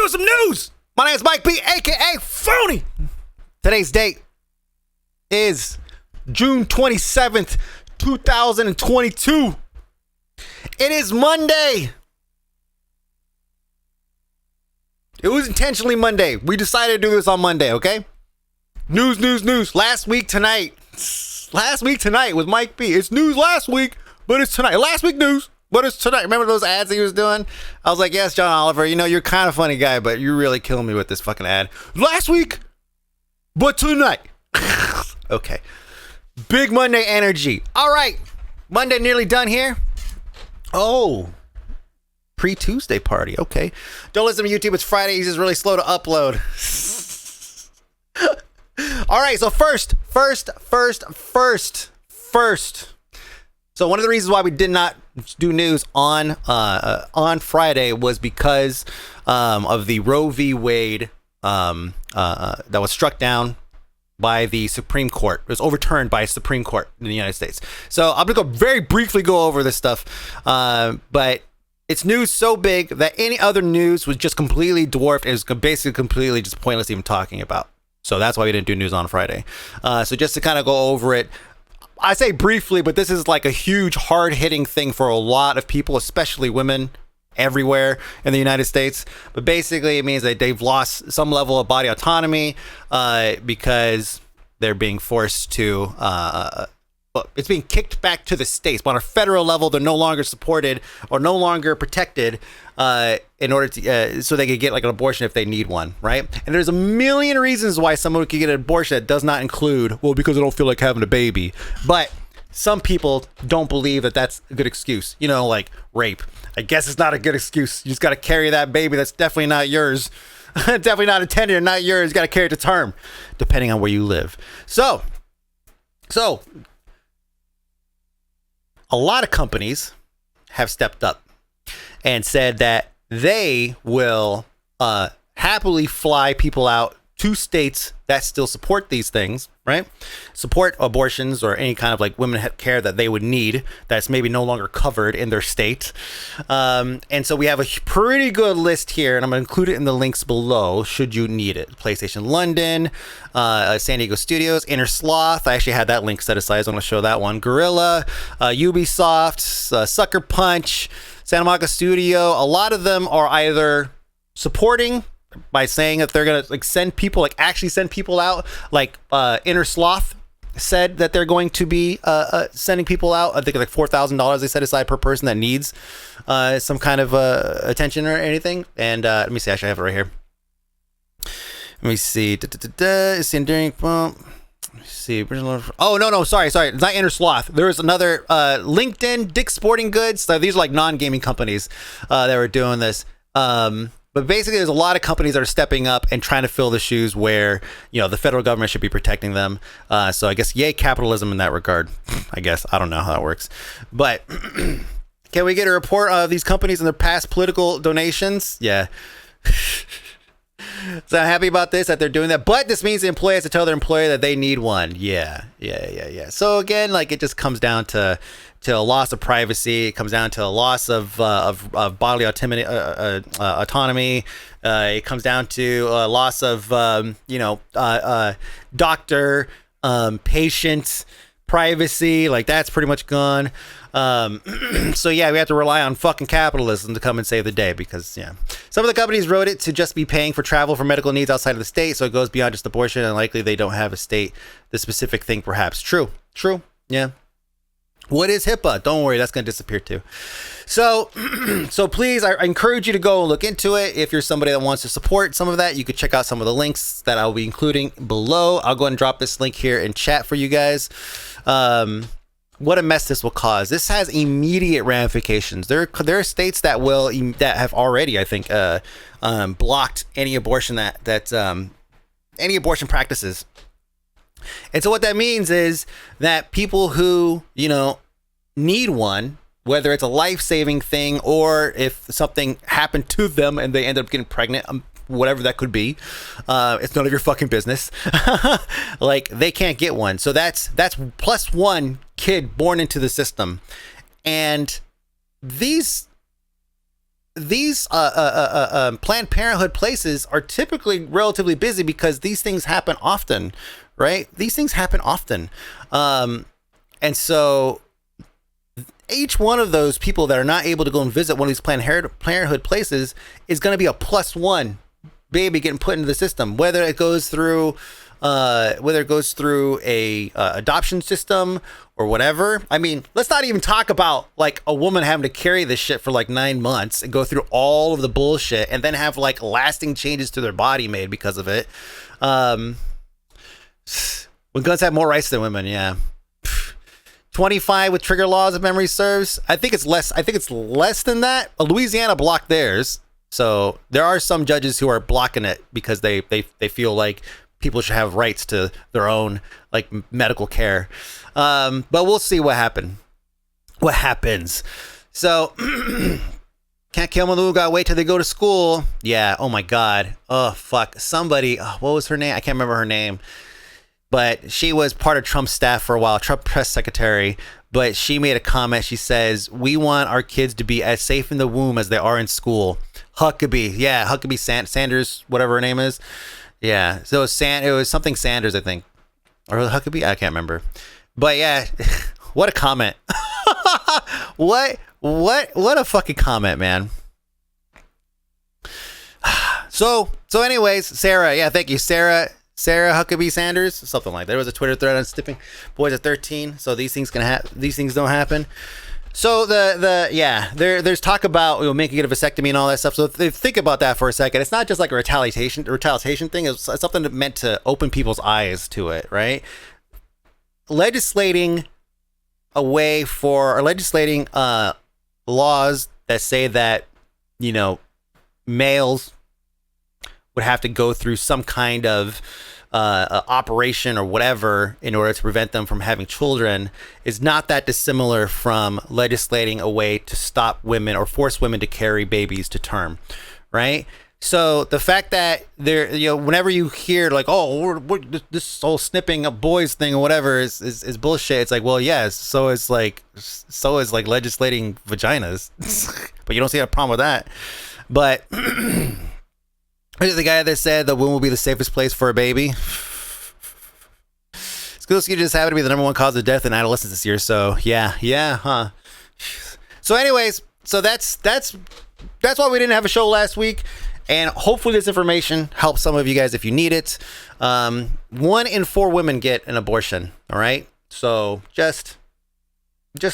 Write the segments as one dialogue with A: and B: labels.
A: do some news. My name is Mike B, aka Fony. Today's date is June 27th, 2022. It is Monday. It was intentionally Monday. We decided to do this on Monday, okay? News. Last week tonight was Mike B. It's news last week, but it's tonight. Last week news, but it's tonight. Remember those ads he was doing? I was like, yes, John Oliver, you know, you're kind of funny guy, but you're really killing me with this fucking ad. Last week, but tonight. Okay. Big Monday energy. All right. Monday nearly done here. Oh. Pre-Tuesday party. Okay. Don't listen to YouTube. It's Friday. He's just really slow to upload. All right. So first. So one of the reasons why we did not do news on Friday was because of the Roe v. Wade that was struck down by the Supreme Court. It was overturned by Supreme Court in the United States. So I'm gonna very briefly go over this stuff, but it's news so big that any other news was just completely dwarfed. It was basically completely just pointless even talking about. So that's why we didn't do news on Friday. So just to kind of go over it, I say briefly, but this is like a huge hard-hitting thing for a lot of people, especially women everywhere in the United States. But basically it means that they've lost some level of body autonomy because they're being forced to it's being kicked back to the states. But on a federal level, they're no longer supported or no longer protected in order to so they could get like an abortion if they need one, right? And there's a million reasons why someone could get an abortion that does not include, well, because I don't feel like having a baby. But some people don't believe that that's a good excuse. You know, like rape. I guess it's not a good excuse. You just got to carry that baby that's definitely not yours. Definitely not intended or not yours. You got to carry it to term, depending on where you live. So a lot of companies have stepped up and said that they will happily fly people out to states that still support these things, right? Support abortions or any kind of like women care that they would need that's maybe no longer covered in their state. And so we have a pretty good list here, and I'm going to include it in the links below should you need it. PlayStation London, San Diego Studios, Inner Sloth. I actually had that link set aside. So I'm going to show that one. Gorilla, Ubisoft, Sucker Punch, Santa Monica Studio. A lot of them are either supporting by saying that they're gonna like send people, like actually send people out, like Inner Sloth said that they're going to be sending people out. I think like $4,000 they set aside per person that needs some kind of attention or anything. And let me see, actually I have it right here. Let me see. It's enduring pump. Let me see. Oh no, sorry. It's not Inner Sloth. There was another LinkedIn, Dick's Sporting Goods. So these are like non-gaming companies that were doing this. But basically, there's a lot of companies that are stepping up and trying to fill the shoes where, you know, the federal government should be protecting them. So I guess, yay, capitalism in that regard. I guess. I don't know how that works. But can we get a report of these companies and their past political donations? Yeah. So I'm happy about this, that they're doing that. But this means the employee has to tell their employer that they need one. Yeah. So again, like it just comes down to a loss of privacy. It comes down to a loss of bodily autonomy. It comes down to a loss of doctor, patient privacy. Like that's pretty much gone. So yeah, we have to rely on fucking capitalism to come and save the day because yeah, some of the companies wrote it to just be paying for travel for medical needs outside of the state, so it goes beyond just abortion, and likely they don't have a state the specific thing. Perhaps true. Yeah. What is HIPAA? Don't worry, that's going to disappear too. So please, I encourage you to go and look into it. If you're somebody that wants to support some of that, you could check out some of the links that I'll be including below. I'll go ahead and drop this link here in chat for you guys. What a mess this will cause. This has immediate ramifications. There are states that have already, I think, blocked any abortion any abortion practices. And so what that means is that people who, you know, need one, whether it's a life-saving thing or if something happened to them and they end up getting pregnant, whatever that could be, it's none of your fucking business. Like they can't get one. So that's plus one kid born into the system. And these these Planned Parenthood places are typically relatively busy because these things happen often, right? These things happen often. And so each one of those people that are not able to go and visit one of these Planned Parenthood places is going to be a +1 baby getting put into the system, whether it goes through a adoption system or whatever. I mean, let's not even talk about like a woman having to carry this shit for like 9 months and go through all of the bullshit and then have like lasting changes to their body made because of it. When guns have more rights than women, yeah. 25 with trigger laws, if memory serves. I think it's less than that. Louisiana blocked theirs. So there are some judges who are blocking it because they feel like people should have rights to their own like medical care. But we'll see what happens. So can't kill them, gotta wait till they go to school. Yeah. Oh my God. Oh fuck. Somebody, what was her name? I can't remember her name. But she was part of Trump's staff for a while, Trump press secretary. But she made a comment. She says, "We want our kids to be as safe in the womb as they are in school." Huckabee. Yeah, Huckabee Sanders, whatever her name is. Yeah. So it was something Sanders, I think. Or Huckabee? I can't remember. But yeah, what a comment. What a fucking comment, man. So anyways, Sarah. Yeah, thank you, Sarah Huckabee Sanders, something like that. There was a Twitter thread on Stipping Boys at 13. So these things don't happen. So there's talk about making it a vasectomy and all that stuff. So think about that for a second. It's not just like a retaliation thing. It's something that meant to open people's eyes to it, right? Legislating laws that say that males would have to go through some kind of operation or whatever in order to prevent them from having children is not that dissimilar from legislating a way to stop women or force women to carry babies to term, right? So the fact that whenever you hear like, oh, this whole snipping of boys thing or whatever is bullshit, it's like, well, yes, so is like legislating vaginas, but you don't see a problem with that. But the guy that said the womb will be the safest place for a baby. School shootings just happened to be the #1 cause of death in adolescence this year. So yeah, So anyways, so that's why we didn't have a show last week, and hopefully this information helps some of you guys if you need it. 1 in 4 women get an abortion. All right, so just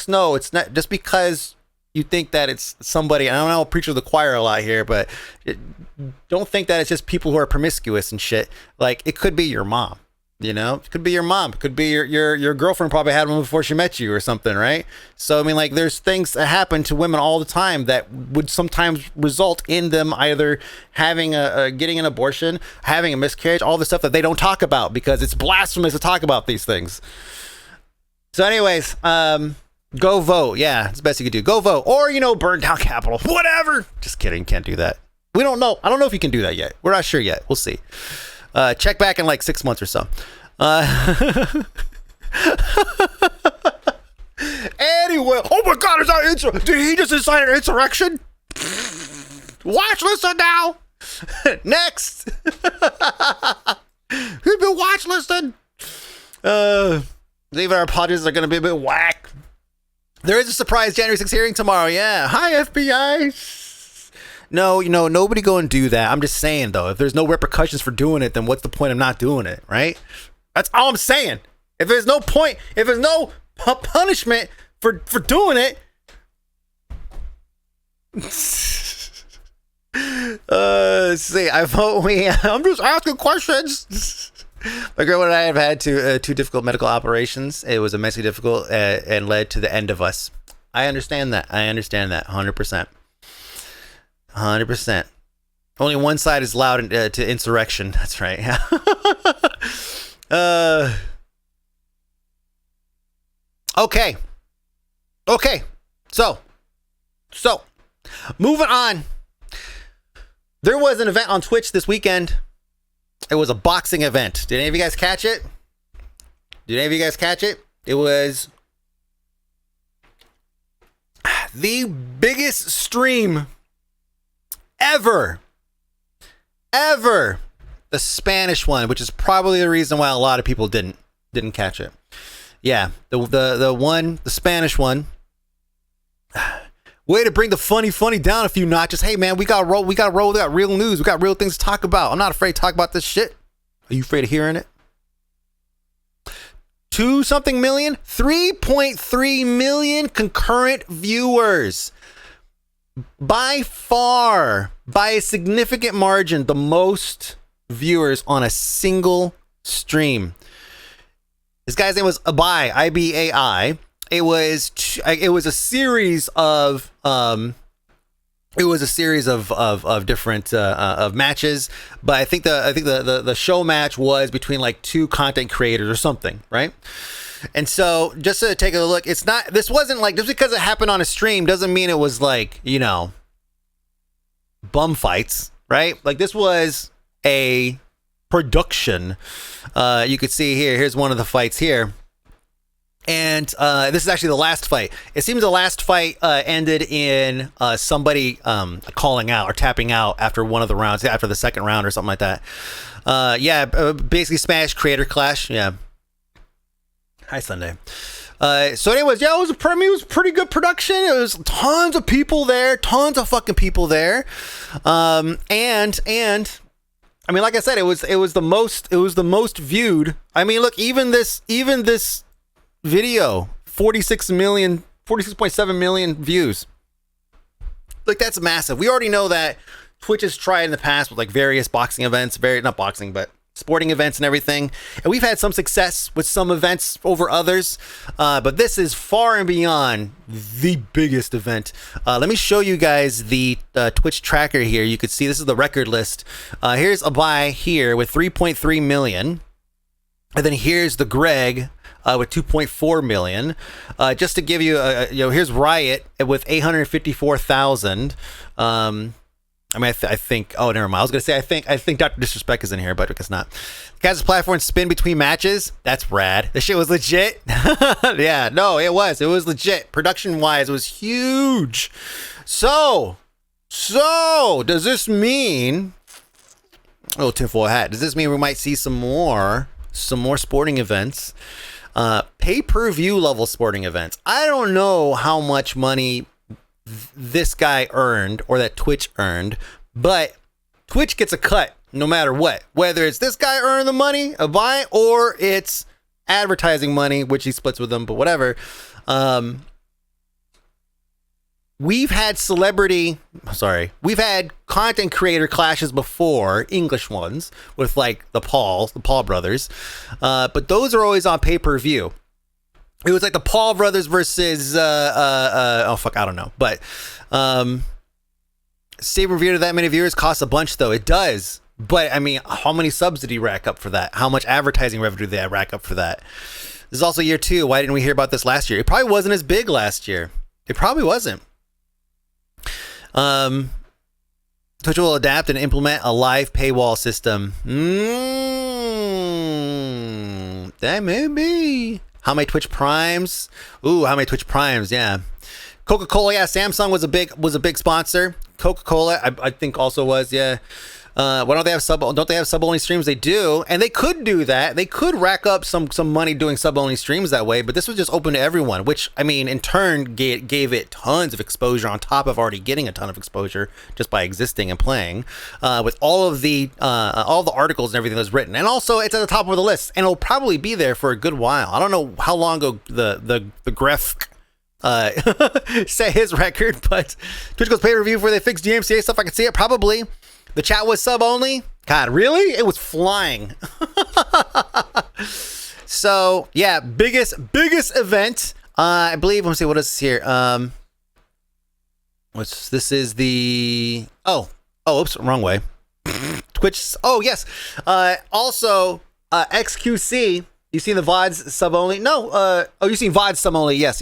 A: know it's not just because you think that it's somebody. I don't know, I'll preach to the choir a lot here, but don't think that it's just people who are promiscuous and shit. Like, it could be your mom, it could be your mom, it could be your girlfriend probably had one before she met you or something, right? So I mean, like, there's things that happen to women all the time that would sometimes result in them either having getting an abortion, having a miscarriage, all the stuff that they don't talk about because it's blasphemous to talk about these things. So anyways, go vote. Yeah, it's the best you could do. Go vote. Or, burn down Capitol. Whatever. Just kidding. Can't do that. We don't know. I don't know if you can do that yet. We're not sure yet. We'll see. Check back in like 6 months or so. Anyway. Oh my God. Is that did he just incite an insurrection? Watch, listen now. Next. Who's been watch, listen? Even our apologies are going to be a bit whack. There is a surprise January 6th hearing tomorrow. Yeah. Hi, FBI. No, nobody go and do that. I'm just saying, though, if there's no repercussions for doing it, then what's the point of not doing it, right? That's all I'm saying. If there's no point, if there's no punishment for doing it. Let's see. I'm just asking questions. My girl and I have had two difficult medical operations. It was immensely difficult and led to the end of us. I understand that. 100%. 100%. Only one side is loud to insurrection. That's right. Okay. So moving on. There was an event on Twitch this weekend. It was a boxing event. Did any of you guys catch it? It was the biggest stream ever. The Spanish one, which is probably the reason why a lot of people didn't catch it. Yeah, the Spanish one. Way to bring the funny down a few notches. Hey man, we got roll. We got real news. We got real things to talk about. I'm not afraid to talk about this shit. Are you afraid of hearing it? 2-something million, 3.3 million concurrent viewers. By far, by a significant margin, the most viewers on a single stream. This guy's name was Ibai, I-B-A-I. It was a series of different of matches, but I think the show match was between like two content creators or something, right? And so just to take a look, this wasn't like, just because it happened on a stream doesn't mean it was like, you know, bum fights, right? Like this was a production. You could see here's one of the fights here. And this is actually the last fight. It seems the last fight ended in somebody calling out or tapping out after one of the rounds, after the second round or something like that. Basically Smash creator clash. Yeah. Hi, Sunday. So anyways, yeah, it was a pretty good production. It was tons of people there, tons of fucking people there. And I mean, like I said, it was the most viewed. I mean, look, even this video, 46.7 million views. Like, that's massive. We already know that Twitch has tried in the past with like various boxing events, not boxing, but sporting events and everything. And we've had some success with some events over others. But this is far and beyond the biggest event. Let me show you guys the Twitch tracker here. You could see this is the record list. Here's Ibai here with 3.3 million. And then here's the Greg with 2.4 million. Just to give you, here's Riot with 854,000. I mean, I think. Oh, never mind. I was gonna say I think Dr. Disrespect is in here, but I guess not. Guys' platform spin between matches. That's rad. This shit was legit. Yeah, no, it was legit. Production wise, it was huge. So does this mean? Oh, tinfoil hat. Does this mean we might see some more sporting events? Pay-per-view level sporting events. I don't know how much money this guy earned or that Twitch earned, but Twitch gets a cut no matter what, whether it's this guy earning the money, a buy, or it's advertising money, which he splits with them, but whatever. We've had content creator clashes before, English ones, with like the Paul brothers, but those are always on pay-per-view. It was like the Paul brothers versus I don't know, but save review to that many viewers costs a bunch though. It does, but I mean, how many subs did he rack up for that? How much advertising revenue did they rack up for that? This is also year 2. Why didn't we hear about this last year? It probably wasn't as big last year. It probably wasn't. Twitch will adapt and implement a live paywall system. That may be. How many Twitch Primes? Ooh, how many Twitch Primes? Yeah. Coca-Cola, yeah. Samsung was a big sponsor. Coca-Cola, I think also was, yeah. Why don't they have sub-only streams? They do, and they could do that. They could rack up some money doing sub-only streams that way, but this was just open to everyone, which, I mean, in turn gave it tons of exposure on top of already getting a ton of exposure just by existing and playing, with all the articles and everything that was written. And also, it's at the top of the list, and it'll probably be there for a good while. I don't know how long ago the Gref set his record, but Twitch goes pay-per-view before they fix DMCA stuff. I can see it, probably. The chat was sub only. God, really? It was flying. So yeah, biggest event. I believe. Let me see what is this here. This is the oops, wrong way. Twitch. Oh yes. Also, XQC. You seen the VODs sub only? No. You seen VODs sub only? Yes.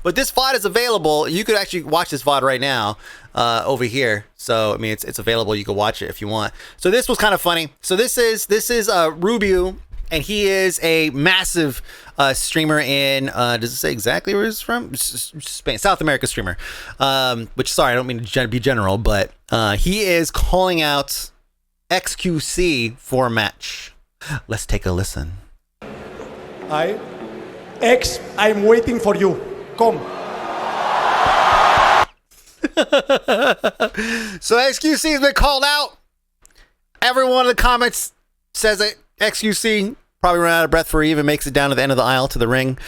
A: But this VOD is available. You could actually watch this VOD right now over here. So I mean, it's available. You can watch it if you want. So this was kind of funny. So this is Rubu and he is a massive streamer in does it say exactly where he's from? Spain, South America streamer. Which, sorry, I don't mean to be general, but he is calling out XQC for a match. Let's take a listen.
B: I'm waiting for you. Come.
A: So XQC has been called out. Everyone in the comments says that XQC probably ran out of breath before he even makes it down to the end of the aisle to the ring.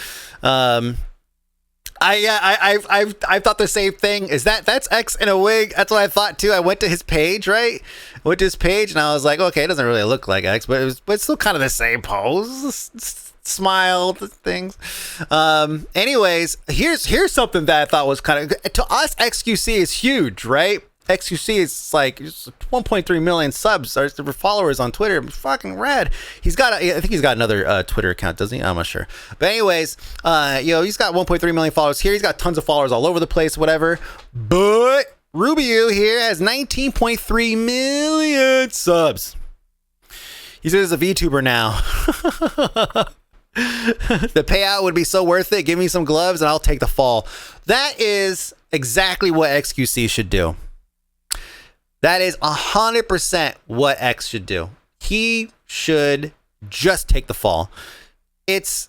A: I thought the same thing. That's X in a wig? That's what I thought too. I went to his page, right? I went to his page and I was like, okay, it doesn't really look like X, but it's still kind of the same pose. Smile things. Anyways, here's something that I thought was kind of, to us, XQC is huge, right? XQC is like 1.3 million subs or followers on Twitter. Fucking rad. I think he's got another Twitter account, doesn't he? I'm not sure. But anyways, he's got 1.3 million followers here. He's got tons of followers all over the place, whatever. But Rubio here has 19.3 million subs. He says he's a VTuber now. The payout would be so worth it. Give me some gloves and I'll take the fall. That is exactly what XQC should do. That is 100% what X should do. He should just take the fall. It's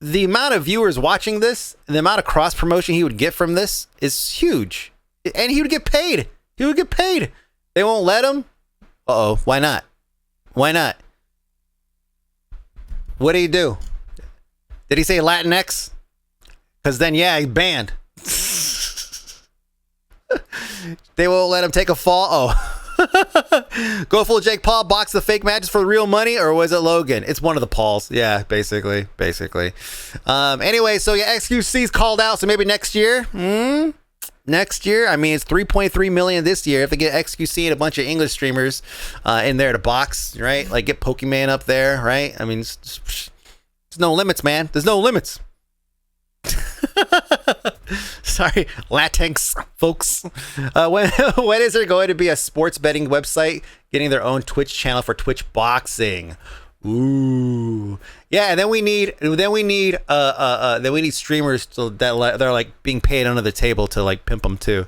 A: the amount of viewers watching this, the amount of cross promotion he would get from this is huge. And he would get paid. He would get paid. They won't let him. Uh-oh. Why not? Why not? What did he do? Did he say Latinx? Because then, yeah, he's banned. They won't let him take a fall. Oh. Go full Jake Paul, box the fake matches for real money, or was it Logan? It's one of the Pauls. Yeah, basically. Anyway, so yeah, XQC's called out, so maybe next year. Next year, I mean, it's 3.3 million this year. If they get XQC and a bunch of English streamers in there to box, right? Like get Pokemon up there, right? I mean, there's no limits, man. There's no limits. Sorry, Latinx folks. When is there going to be a sports betting website getting their own Twitch channel for Twitch boxing? Ooh, yeah. And then we need streamers that are like being paid under the table to like pimp them too.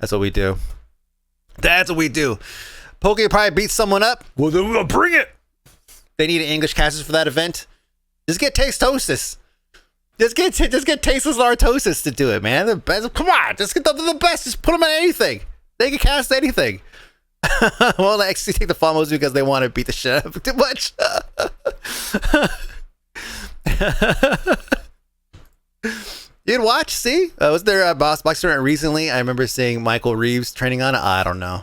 A: That's what we do. That's what we do. Poke probably beats someone up. Well, then we'll bring it. They need English casters for that event. Just get Tastosis. Just get Tasteless Lartosis to do it, man. The best. Come on, just get them to the best. Just put them on anything. They can cast anything. Well, they actually take the fall mostly because they want to beat the shit out of it too much. You'd watch, see? Was there a boss tournament recently? I remember seeing Michael Reeves training on it. I don't know.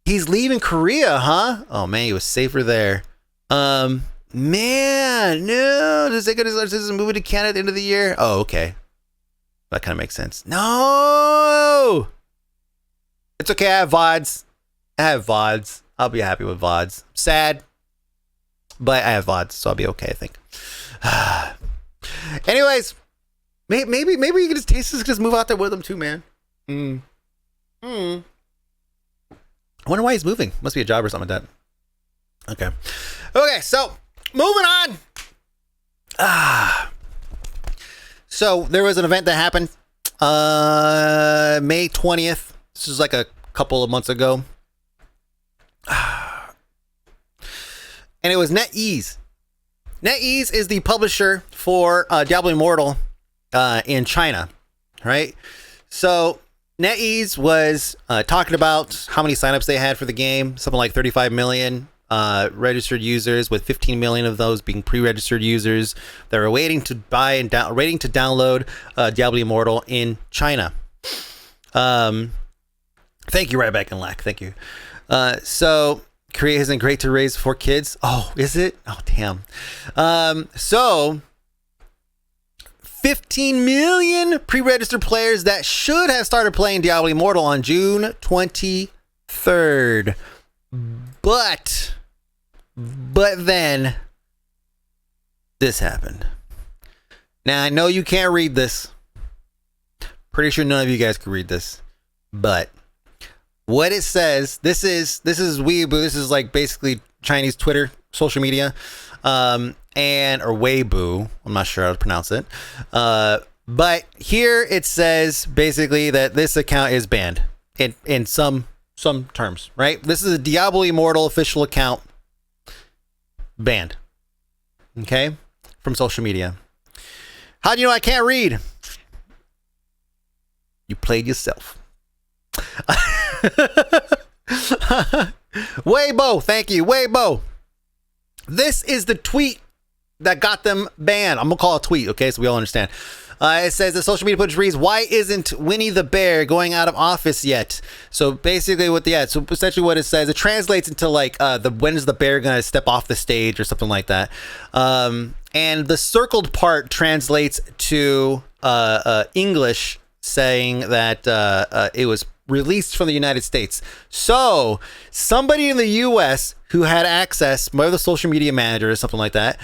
A: He's leaving Korea, huh? Oh man, he was safer there. Man, no. Does it get his movie to Canada at the end of the year? Oh, okay. That kind of makes sense. No! It's okay, I have VODs. I'll be happy with VODs. Sad, but I have VODs, so I'll be okay, I think. Anyways, maybe you can just move out there with him too, man. I wonder why he's moving. Must be a job or something like that. Okay, so moving on. So there was an event that happened May 20th. This is like a couple of months ago. And it was NetEase. NetEase is the publisher for Diablo Immortal in China, right? So NetEase was talking about how many signups they had for the game, something like 35 million registered users, with 15 million of those being pre-registered users that were waiting to buy and waiting to download Diablo Immortal in China. Thank you, right back in lack. Thank you. So Korea isn't great to raise 4 kids. Oh, is it? Oh, damn. So 15 million pre-registered players that should have started playing Diablo Immortal on June 23rd. But then this happened. Now, I know you can't read this. Pretty sure none of you guys can read this. But what it says. This is Weibo. This is like basically Chinese Twitter, social media, and or Weibo. I'm not sure how to pronounce it. But here it says basically that this account is banned in some terms, right? This is a Diablo Immortal official account, banned. Okay, from social media. How do you know I can't read? You played yourself. Weibo, thank you, Weibo. This is the tweet that got them banned. I'm gonna call it a tweet, okay, so we all understand. It says the social media footage reads, "Why isn't Winnie the Bear going out of office yet?" So basically, so essentially what it says, it translates into like when is the bear gonna step off the stage or something like that. And the circled part translates to English, saying that it was released from the United States. So somebody in the U.S. who had access, maybe the social media manager or something like that,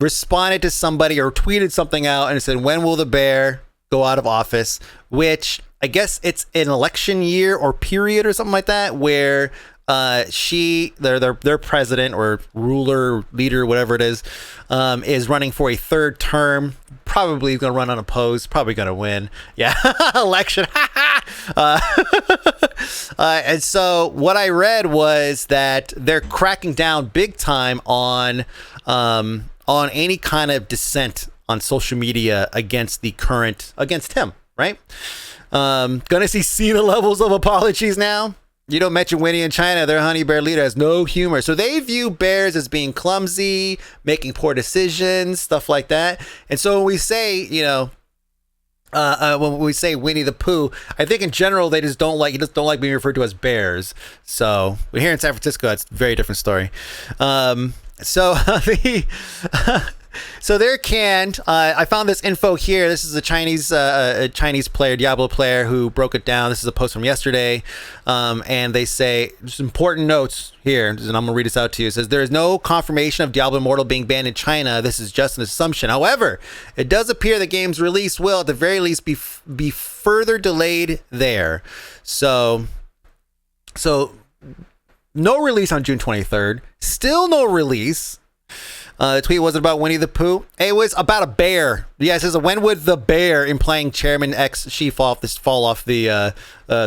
A: responded to somebody or tweeted something out and said, "When will the bear go out of office?" Which I guess it's an election year or period or something like that, where their president or ruler, leader, whatever it is running for a third term. Probably going to run unopposed. Probably going to win. Yeah, election. And so what I read was that they're cracking down big time on any kind of dissent on social media against him, right? Gonna see Cena levels of apologies now. You don't mention Winnie in China, their honey bear leader has no humor. So they view bears as being clumsy, making poor decisions, stuff like that. And so when we say, when we say Winnie the Pooh, I think in general they just don't like being referred to as bears. So here in San Francisco, that's a very different story. So they're canned. I found this info here. This is a Chinese player, Diablo player, who broke it down. This is a post from yesterday, and they say just important notes here, and I'm gonna read this out to you. It says there is no confirmation of Diablo Immortal being banned in China. This is just an assumption. However, it does appear the game's release will, at the very least, be further delayed there. So no release on June 23rd. Still no release. The tweet wasn't about Winnie the Pooh. It was about a bear. Yeah, it says, "When would the bear implying Chairman X she fall off the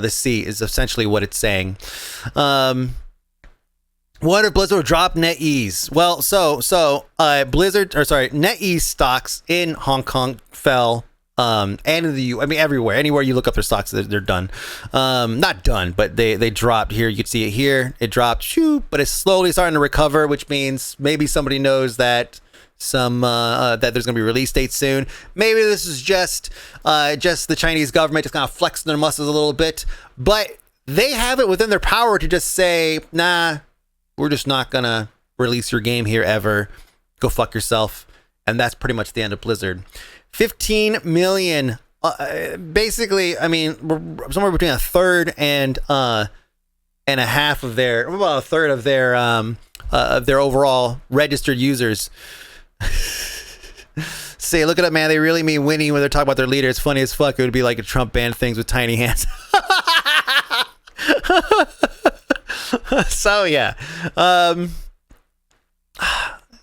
A: seat?" is essentially what it's saying. What if Blizzard would drop NetEase? Well, NetEase stocks in Hong Kong fell. And in the everywhere, anywhere you look up their stocks, they're done. Not done, but they dropped. Here you can see it here. It dropped, but it's slowly starting to recover, which means maybe somebody knows that that there's gonna be release dates soon. Maybe this is just the Chinese government just kind of flexing their muscles a little bit, but they have it within their power to just say, "Nah, we're just not gonna release your game here ever. Go fuck yourself." And that's pretty much the end of Blizzard. 15 million, basically, somewhere between a third and a half of about a third of their overall registered users. Say, look at it, man. They really mean Winnie when they're talking about their leader. It's funny as fuck. It would be like a Trump banned things with tiny hands. So yeah,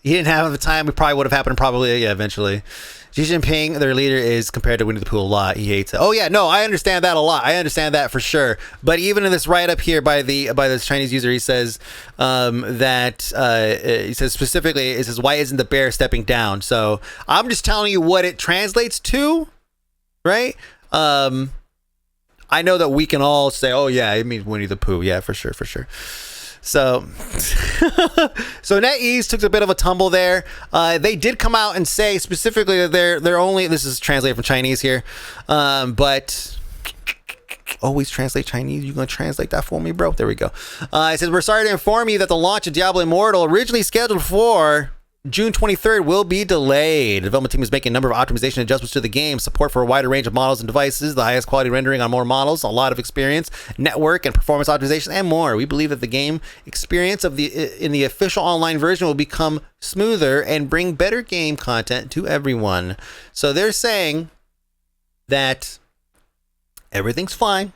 A: he didn't have the time. It probably would have happened. Eventually. Xi Jinping, their leader, is compared to Winnie the Pooh a lot. He hates it. Oh yeah, no, I understand that a lot. I understand that for sure. But even in this write-up here by this Chinese user, he says he says specifically, it says, "Why isn't the bear stepping down?" So I'm just telling you what it translates to, right? I know that we can all say, "Oh yeah, it means Winnie the Pooh." Yeah, for sure. So NetEase took a bit of a tumble there. They did come out and say specifically that they're only, this is translated from Chinese here, but always translate Chinese. You gonna translate that for me, bro? There we go. It says, "We're sorry to inform you that the launch of Diablo Immortal, originally scheduled for June 23rd, will be delayed. The development team is making a number of optimization adjustments to the game, support for a wider range of models and devices, the highest quality rendering on more models, a lot of experience, network and performance optimization, and more. We believe that the game experience in the official online version will become smoother and bring better game content to everyone." So they're saying that everything's fine.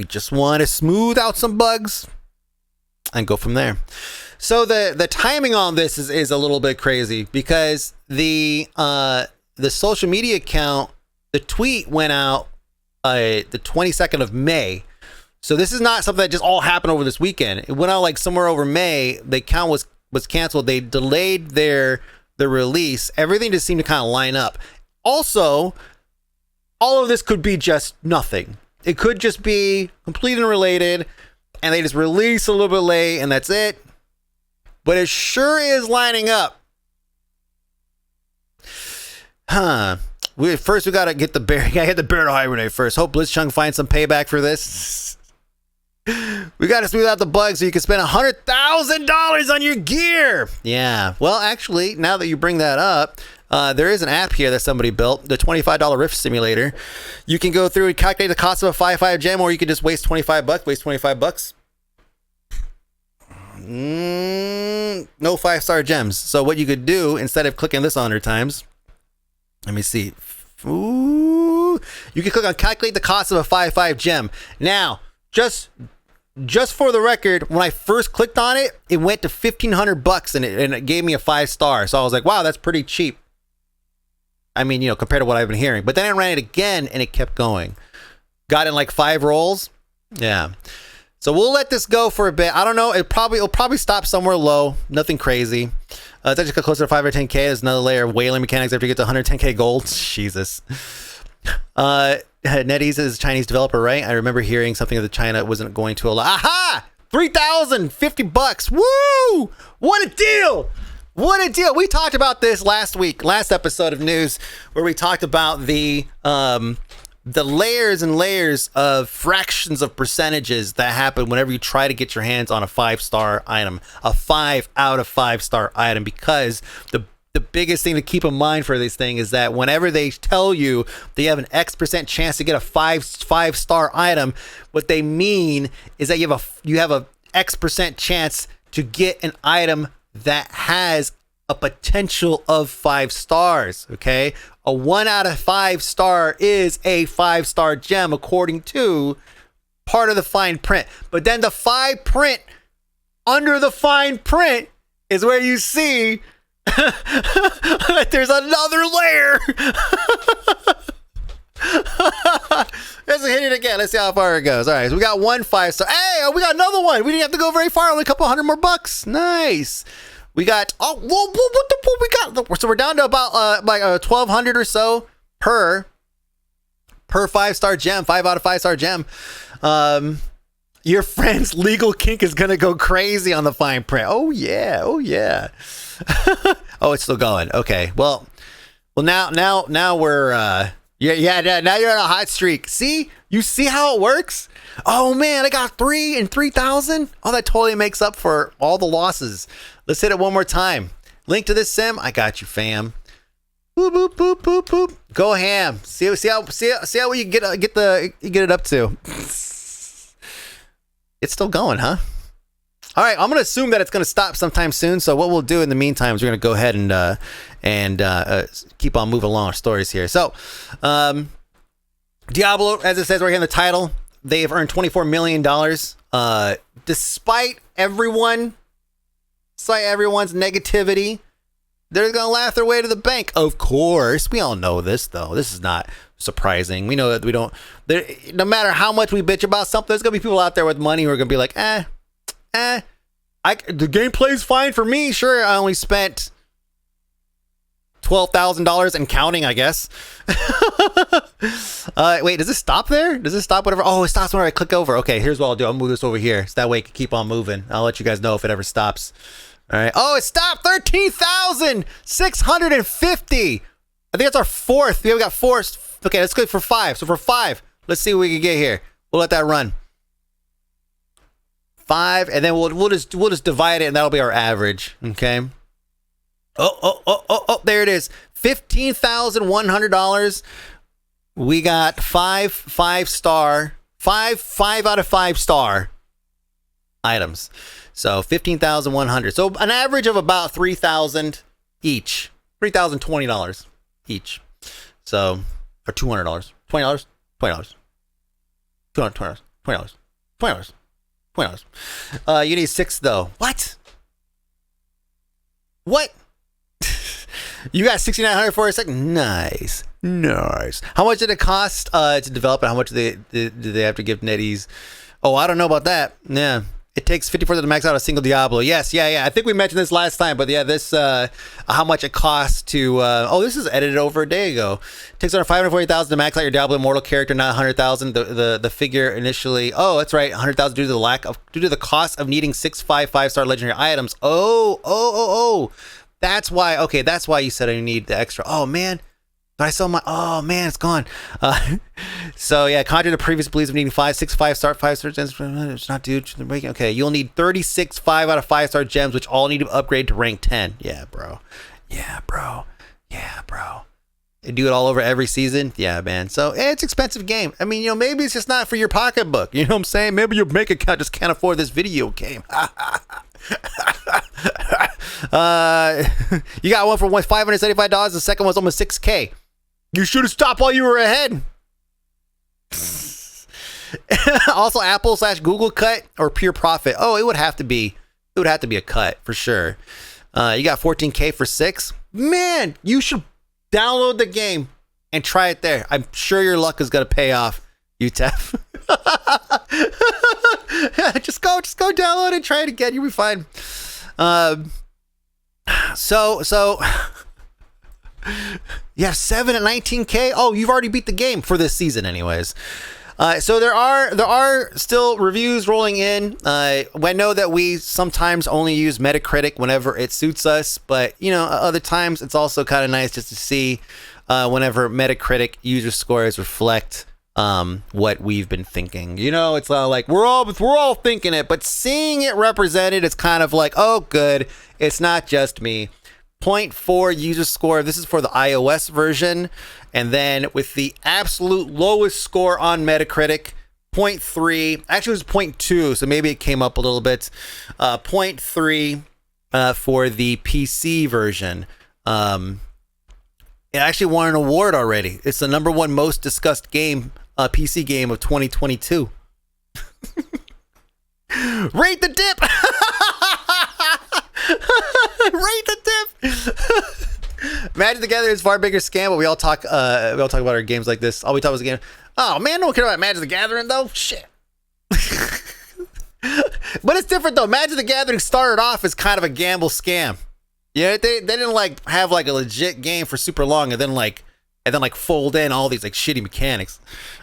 A: We just want to smooth out some bugs and go from there. So the timing on this is a little bit crazy because the social media account, the tweet went out the 22nd of May. So this is not something that just all happened over this weekend. It went out like somewhere over May. The account was canceled. They delayed the release. Everything just seemed to kind of line up. Also, all of this could be just nothing. It could just be completely unrelated, and they just release a little bit late, and that's it. But it sure is lining up. Huh. First, we gotta get the bear. Gotta hit the bear to hibernate first. Hope Blitzchung finds some payback for this. We gotta smooth out the bugs so you can spend $100,000 on your gear. Yeah. Well, actually, now that you bring that up, there is an app here that somebody built, the $25 Rift Simulator. You can go through and calculate the cost of a 5.5 gem, or you can just waste $25. Waste $25. No 5-star gems. So what you could do, instead of clicking this 100 times, let me see. Ooh, you can click on calculate the cost of a 5.5 gem. Now, just for the record, when I first clicked on it, it went to $1,500 and it gave me a 5-star. So I was like, wow, that's pretty cheap. I mean, compared to what I've been hearing. But then I ran it again and it kept going. Got in like 5 rolls. Yeah. So we'll let this go for a bit. I don't know. It'll probably stop somewhere low. Nothing crazy. It's actually closer to 5 or 10K. There's another layer of whaling mechanics after you get to 110K gold. Jesus. NetEase is a Chinese developer, right? I remember hearing something that China wasn't going to allow. Aha! $3,050. Woo! What a deal! What a deal. We talked about this last episode of news, where we talked about the layers and layers of fractions of percentages that happen whenever you try to get your hands on a 5-star item, a 5 out of 5-star item, because the biggest thing to keep in mind for this thing is that whenever they tell you they have an X% chance to get a 5-star item, what they mean is that you have a X% chance to get an item that has a potential of 5 stars. Okay, a 1 out of 5 star is a 5-star gem according to part of the fine print. But then the fine print, under the fine print, is where you see there's another layer. Let's hit it again. Let's see how far it goes. All right, so we got 1 5-star. Hey, we got another one. We didn't have to go very far. Only a couple $100 more. Nice. We got what we got? So we're down to about like 1,200 or so per 5-star gem, 5 out of 5-star gem. Your friend's legal kink is gonna go crazy on the fine print. Oh yeah. Oh, it's still going. Okay. Well, now we're now you're on a hot streak. See, you see how it works? Oh man, I got 3 and 3,000. Oh, that totally makes up for all the losses. Let's hit it one more time. Link to this sim. I got you, fam. Boop boop boop boop boop. Go ham. See how we get it up to. It's still going, huh? All right, I'm gonna assume that it's gonna stop sometime soon. So what we'll do in the meantime is we're gonna go ahead and keep on moving along our stories here. So, Diablo, as it says right here in the title, they have earned $24 million. Despite everyone's negativity, they're gonna laugh their way to the bank. Of course, we all know this though. This is not surprising. We know that we don't. No matter how much we bitch about something, there's gonna be people out there with money who are gonna be like, the gameplay's fine for me. Sure, I only spent $12,000 and counting, I guess. Wait, does it stop there? Does it stop whatever? Oh, it stops whenever I click over. Okay, here's what I'll do. I'll move this over here, so that way it can keep on moving. I'll let you guys know if it ever stops. All right. Oh, it stopped. 13,650. I think that's our 4th. We got 4. Okay, let's click for 5. So for 5, let's see what we can get here. We'll let that run. 5, and then we'll just divide it, and that'll be our average. Okay. Oh, there it is. $15,100. We got 5 out of 5-star items. So 15,100. So an average of about 3,000 each. $3,020 each. So, or $200. $20. $20. $220. $20. $20. $20. You need 6 though. What? What? You got 6,900 for a second. Nice. How much did it cost to develop it? How much do they have to give NetEase? Oh, I don't know about that. Yeah. It takes 54 to max out a single Diablo. Yes, yeah. I think we mentioned this last time, but yeah, this how much it costs to. This is edited over a day ago. It takes around 540,000 to max out your Diablo Immortal character, not 100,000. The figure initially. Oh, that's right, 100,000 due to the cost of needing 6 5-star legendary items. Oh. That's why. Okay, that's why you said I need the extra. Oh man. I sell my. Oh man, it's gone. So yeah, contrary to previous beliefs of needing 6 5-star gems, it's not due to the breaking. Okay, you'll need 36 5 out of 5-star gems, which all need to upgrade to rank 10. Yeah, bro. They do it all over every season. Yeah, man. So it's an expensive game. I mean, maybe it's just not for your pocketbook. You know what I'm saying? Maybe your bank account just can't afford this video game. You got one for $575. The second one's almost $6K. You should have stopped while you were ahead. Also, Apple/Google cut or pure profit. Oh, it would have to be a cut for sure. You got 14K for 6. Man, you should download the game and try it there. I'm sure your luck is gonna pay off, UTEP. just go download and try it again. You'll be fine. So you have 7 at 19K. Oh, you've already beat the game for this season anyways. So there are still reviews rolling in. I know that we sometimes only use Metacritic whenever it suits us, but other times it's also kind of nice just to see whenever Metacritic user scores reflect what we've been thinking. It's like we're all thinking it, but seeing it represented, it's kind of like, oh good, it's not just me. 0.4 user score. This is for the iOS version. And then with the absolute lowest score on Metacritic, 0.3. Actually, it was 0.2, so maybe it came up a little bit. 0.3 for the PC version. It actually won an award already. It's the #1 most discussed game, PC game of 2022. Rate the dip! Rate the dip! Magic the Gathering is far bigger scam, but we all talk about our games like this. All we talk about is the game. Oh man, no one care about Magic the Gathering though. Shit. But it's different though. Magic the Gathering started off as kind of a gamble scam. Yeah, they didn't have a legit game for super long, and then fold in all these shitty mechanics,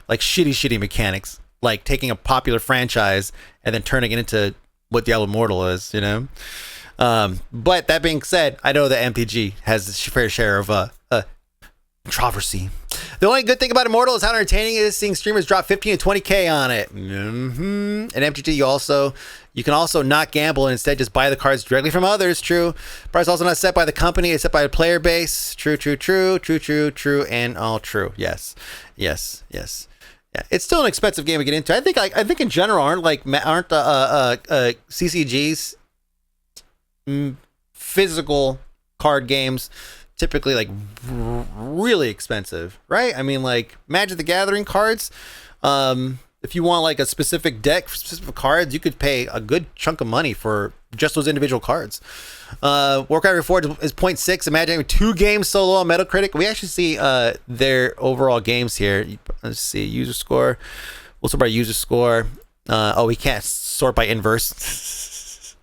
A: shitty mechanics, like taking a popular franchise and then turning it into what Diablo Immortal is, But that being said, I know that MTG has its fair share of controversy. The only good thing about Immortal is how entertaining it is seeing streamers drop 15 to 20K on it. And MTG, you can also not gamble and instead just buy the cards directly from others. True. Price also not set by the company, it's set by the player base. True, and all true. Yes. Yeah, it's still an expensive game to get into. I think in general aren't CCGs physical card games typically really expensive, right? I mean, Magic the Gathering cards, if you want a specific deck for specific cards, you could pay a good chunk of money for just those individual cards. Warcraft Reforged is 0.6. Imagine having 2 games so low on Metacritic. We actually see their overall games here. Let's see, user score. We'll sort by user score. We can't sort by inverse.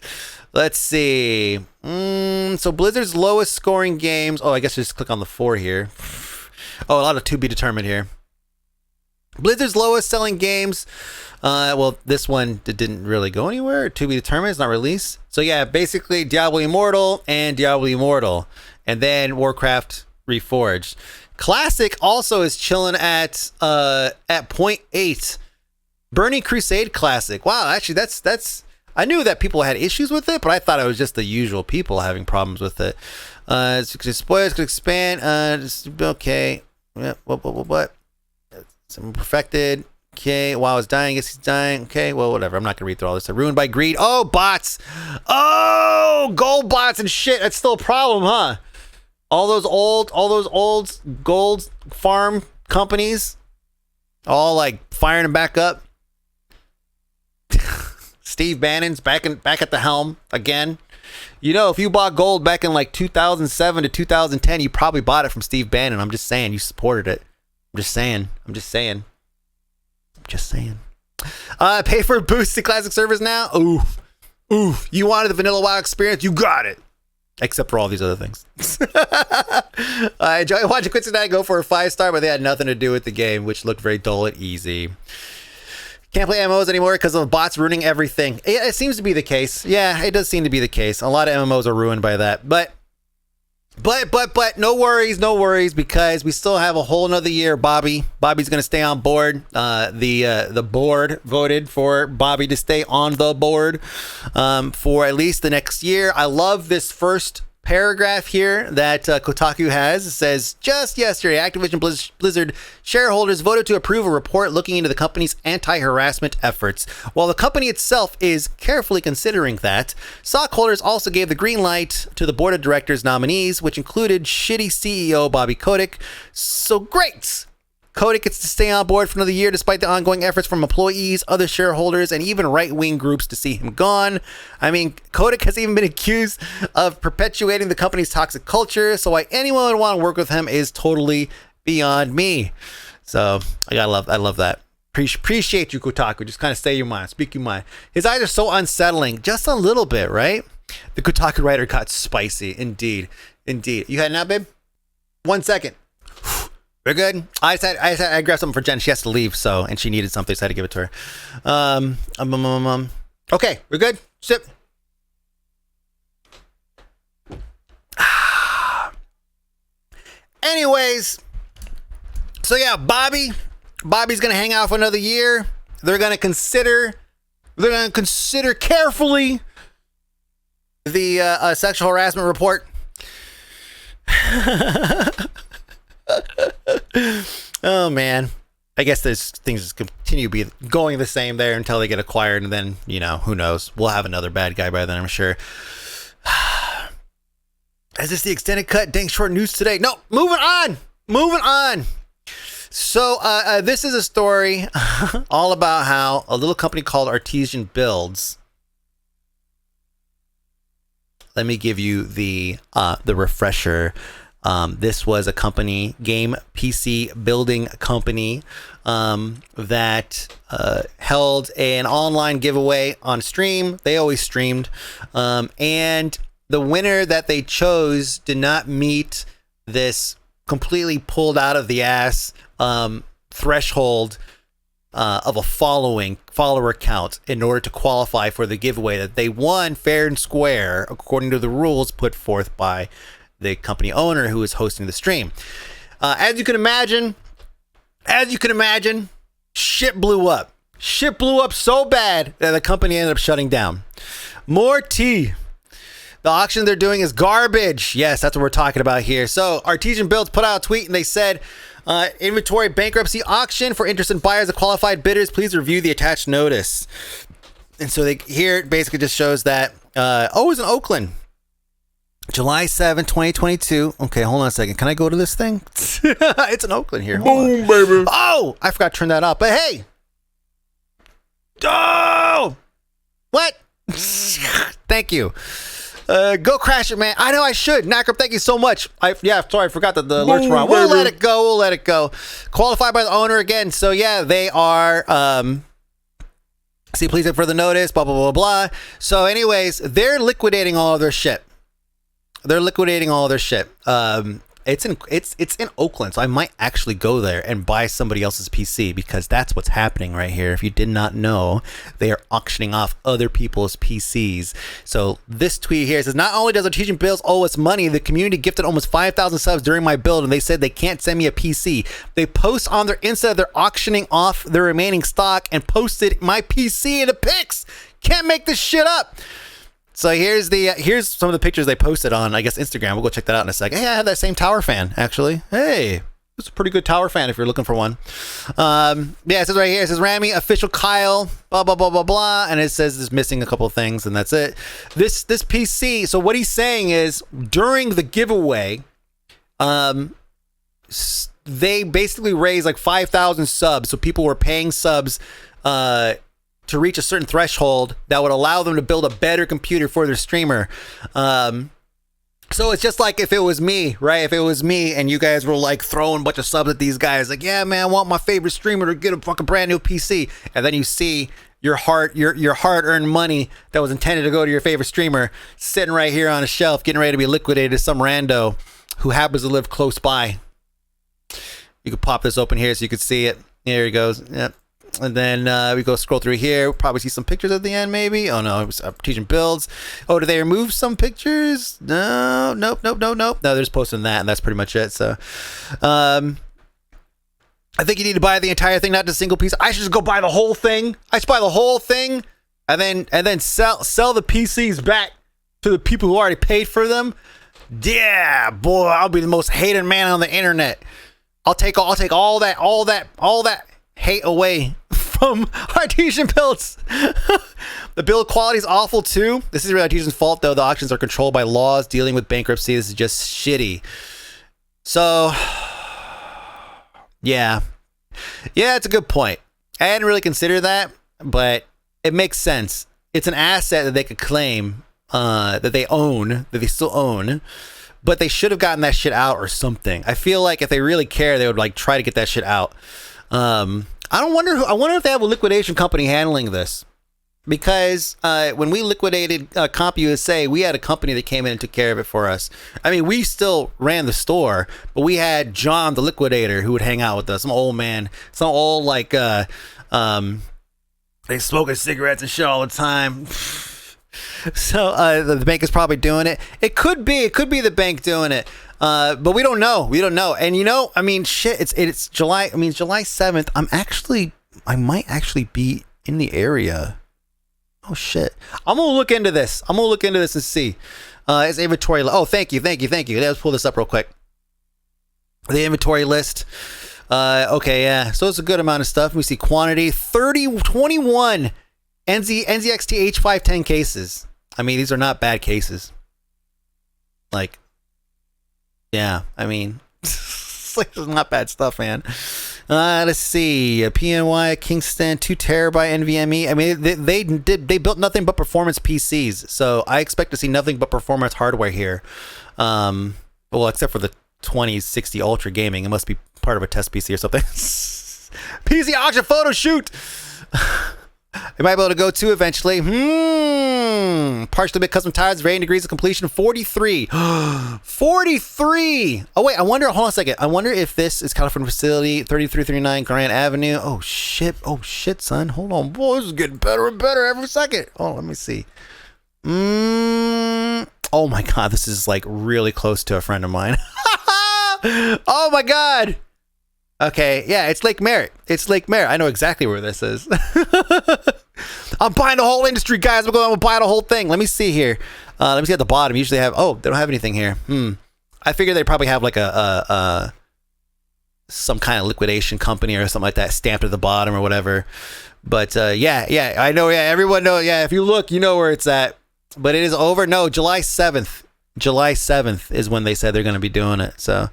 A: Let's see. So Blizzard's lowest scoring games. Oh, I guess just click on the 4 here. Oh, a lot of to be determined here. Blizzard's lowest selling games. This one didn't really go anywhere. To be determined. It's not released. So yeah, basically Diablo Immortal and Diablo Immortal, and then Warcraft Reforged. Classic also is chilling at 0.8. Burning Crusade Classic. Wow, actually that's. I knew that people had issues with it, but I thought it was just the usual people having problems with it. Spoilers could expand. Okay. Yeah, what? Some perfected. Okay. Wow, it's dying. I guess he's dying. Okay. Well, whatever. I'm not gonna read through all this. Ruined by greed. Oh, bots. Oh, gold bots and shit. That's still a problem, huh? All those old gold farm companies, all firing them back up. Steve Bannon's back at the helm again. You know, if you bought gold back in like 2007 to 2010, you probably bought it from Steve Bannon. I'm just saying, you supported it. I'm just saying. Pay for boosts to classic servers now. Ooh. You wanted the vanilla WoW experience? You got it. Except for all these other things. I enjoy watching Quincy and I go for a 5-star, but they had nothing to do with the game, which looked very dull and easy. Can't play MMOs anymore because of bots ruining everything. It seems to be the case. Yeah, it does seem to be the case. A lot of MMOs are ruined by that. But no worries, because we still have a whole nother year. Bobby's going to stay on board. The board voted for Bobby to stay on the board for at least the next year. I love this first paragraph here that Kotaku has. It says, just yesterday, Activision Blizzard shareholders voted to approve a report looking into the company's anti-harassment efforts. While the company itself is carefully considering that, stockholders also gave the green light to the board of directors nominees, which included shitty CEO Bobby Kotick. So great! Kotick gets to stay on board for another year despite the ongoing efforts from employees, other shareholders, and even right-wing groups to see him gone. I mean, Kotick has even been accused of perpetuating the company's toxic culture, so why anyone would want to work with him is totally beyond me. So I love that. Appreciate you, Kotaku. Just kind of say your mind, speak your mind. His eyes are so unsettling, just a little bit, right? The Kotaku writer got spicy, indeed. You had it now, babe? 1 second. We're good. I grabbed something for Jen. She has to leave, and she needed something, so I had to give it to her. Okay, we're good. Sip. Anyways, so yeah, Bobby's gonna hang out for another year. They're gonna consider carefully the sexual harassment report. Oh man, I guess there's things just continue to be going the same there until they get acquired, and then, you know, who knows, we'll have another bad guy by then, I'm sure. Is this the extended cut? Dang short news today. No, moving on. So this is a story all about how a little company called Artesian Builds. Let me give you the refresher. This was a company, game PC building company, that held an online giveaway on stream. They always streamed. And the winner that they chose did not meet this completely pulled out of the ass threshold of a follower count in order to qualify for the giveaway that they won fair and square according to the rules put forth by the company owner who is hosting the stream. As you can imagine, shit blew up. Shit blew up so bad that the company ended up shutting down. More tea. The auction they're doing is garbage. Yes, that's what we're talking about here. So Artesian Builds put out a tweet and they said, inventory bankruptcy auction for interested buyers and qualified bidders. Please review the attached notice. And so here it basically just shows that, it was in Oakland. July 7, 2022. Okay, hold on a second. Can I go to this thing? It's in Oakland here.
B: Boom, baby.
A: Oh, I forgot to turn that off. But hey. Oh! What? Thank you. Go crash it, man. I know I should. Knacker, thank you so much. Sorry, I forgot that the alerts were on. We'll let it go. Qualified by the owner again. So yeah, they are see, please look for the notice, blah, blah, blah, blah. So anyways, they're liquidating all of their shit. It's in Oakland, so I might actually go there and buy somebody else's PC, because that's what's happening right here. If you did not know, they are auctioning off other people's PCs. So this tweet here says, not only does Artesian Builds owe us money, the community gifted almost 5,000 subs during my build, and they said they can't send me a PC. They post on their Insta they're auctioning off their remaining stock and posted my PC in the pics. Can't make this shit up. So here's some of the pictures they posted on, I guess, Instagram. We'll go check that out in a second. Hey, I have that same tower fan, actually. Hey, it's a pretty good tower fan if you're looking for one. It says right here, it says Rami, official Kyle, blah, blah, blah, blah, blah. And it says it's missing a couple of things, and that's it. This PC, so what he's saying is, during the giveaway, they basically raised like 5,000 subs. So people were paying subs to reach a certain threshold that would allow them to build a better computer for their streamer. So it's just like if it was me, right? If it was me and you guys were like throwing a bunch of subs at these guys, like, yeah, man, I want my favorite streamer to get a fucking brand new PC. And then you see your hard-earned money that was intended to go to your favorite streamer sitting right here on a shelf, getting ready to be liquidated to some rando who happens to live close by. You could pop this open here so you could see it. Here he goes. Yep. And then we go scroll through here. We'll probably see some pictures at the end, maybe. Oh no, it was teaching builds. Oh, did they remove some pictures? No, nope. No, they're just posting that, and that's pretty much it. So, I think you need to buy the entire thing, not just a single piece. I should just go buy the whole thing. I should buy the whole thing, and then sell the PCs back to the people who already paid for them. Yeah, boy, I'll be the most hated man on the internet. I'll take all that hate away from Artesian builds. The build quality is awful too. This is really Artesian's fault though. The auctions are controlled by laws dealing with bankruptcy. This is just shitty. So yeah, it's a good point. I hadn't really considered that, but it makes sense. It's an asset that they could claim, that they still own, but they should have gotten that shit out or something. I feel like if they really care, they would like try to get that shit out. I wonder if they have a liquidation company handling this, because when we liquidated CompUSA, we had a company that came in and took care of it for us. I mean, we still ran the store, but we had John the liquidator who would hang out with us, some old man, some old like they smoking cigarettes and shit all the time. So the bank is probably doing it. It could be the bank doing it. But we don't know. And I mean, shit, it's July. I mean, July 7th. I might actually be in the area. Oh shit. I'm going to look into this. And see. It's inventory. Oh, thank you. Let's pull this up real quick. The inventory list. Okay. Yeah. So it's a good amount of stuff. Let me see quantity. 21 NZXT H510 cases. I mean, these are not bad cases. Like, yeah, I mean, this is not bad stuff, man. Let's see, PNY Kingston 2 terabyte NVMe. I mean, they built nothing but performance PCs, so I expect to see nothing but performance hardware here. Well, except for the 2060 Ultra Gaming, it must be part of a test PC or something. PC auction photo shoot. You might be able to go to eventually. Partially bit custom tires, varying degrees of completion. 43. 43. Oh wait, hold on a second. I wonder if this is California facility 3339 Grand Avenue. Oh shit, son. Hold on, boy, this is getting better and better every second. Oh, let me see. Oh my god, this is like really close to a friend of mine. Oh my god. Okay, yeah, it's Lake Merritt. I know exactly where this is. I'm buying the whole industry, guys. I'm going to buy the whole thing. Let me see here. Let me see at the bottom. Usually have. Oh, they don't have anything here. I figure they probably have like a some kind of liquidation company or something like that stamped at the bottom or whatever. But yeah, I know. Yeah, everyone knows. Yeah, if you look, you know where it's at. But it is over. No, July 7th. July 7th is when they said they're going to be doing it. So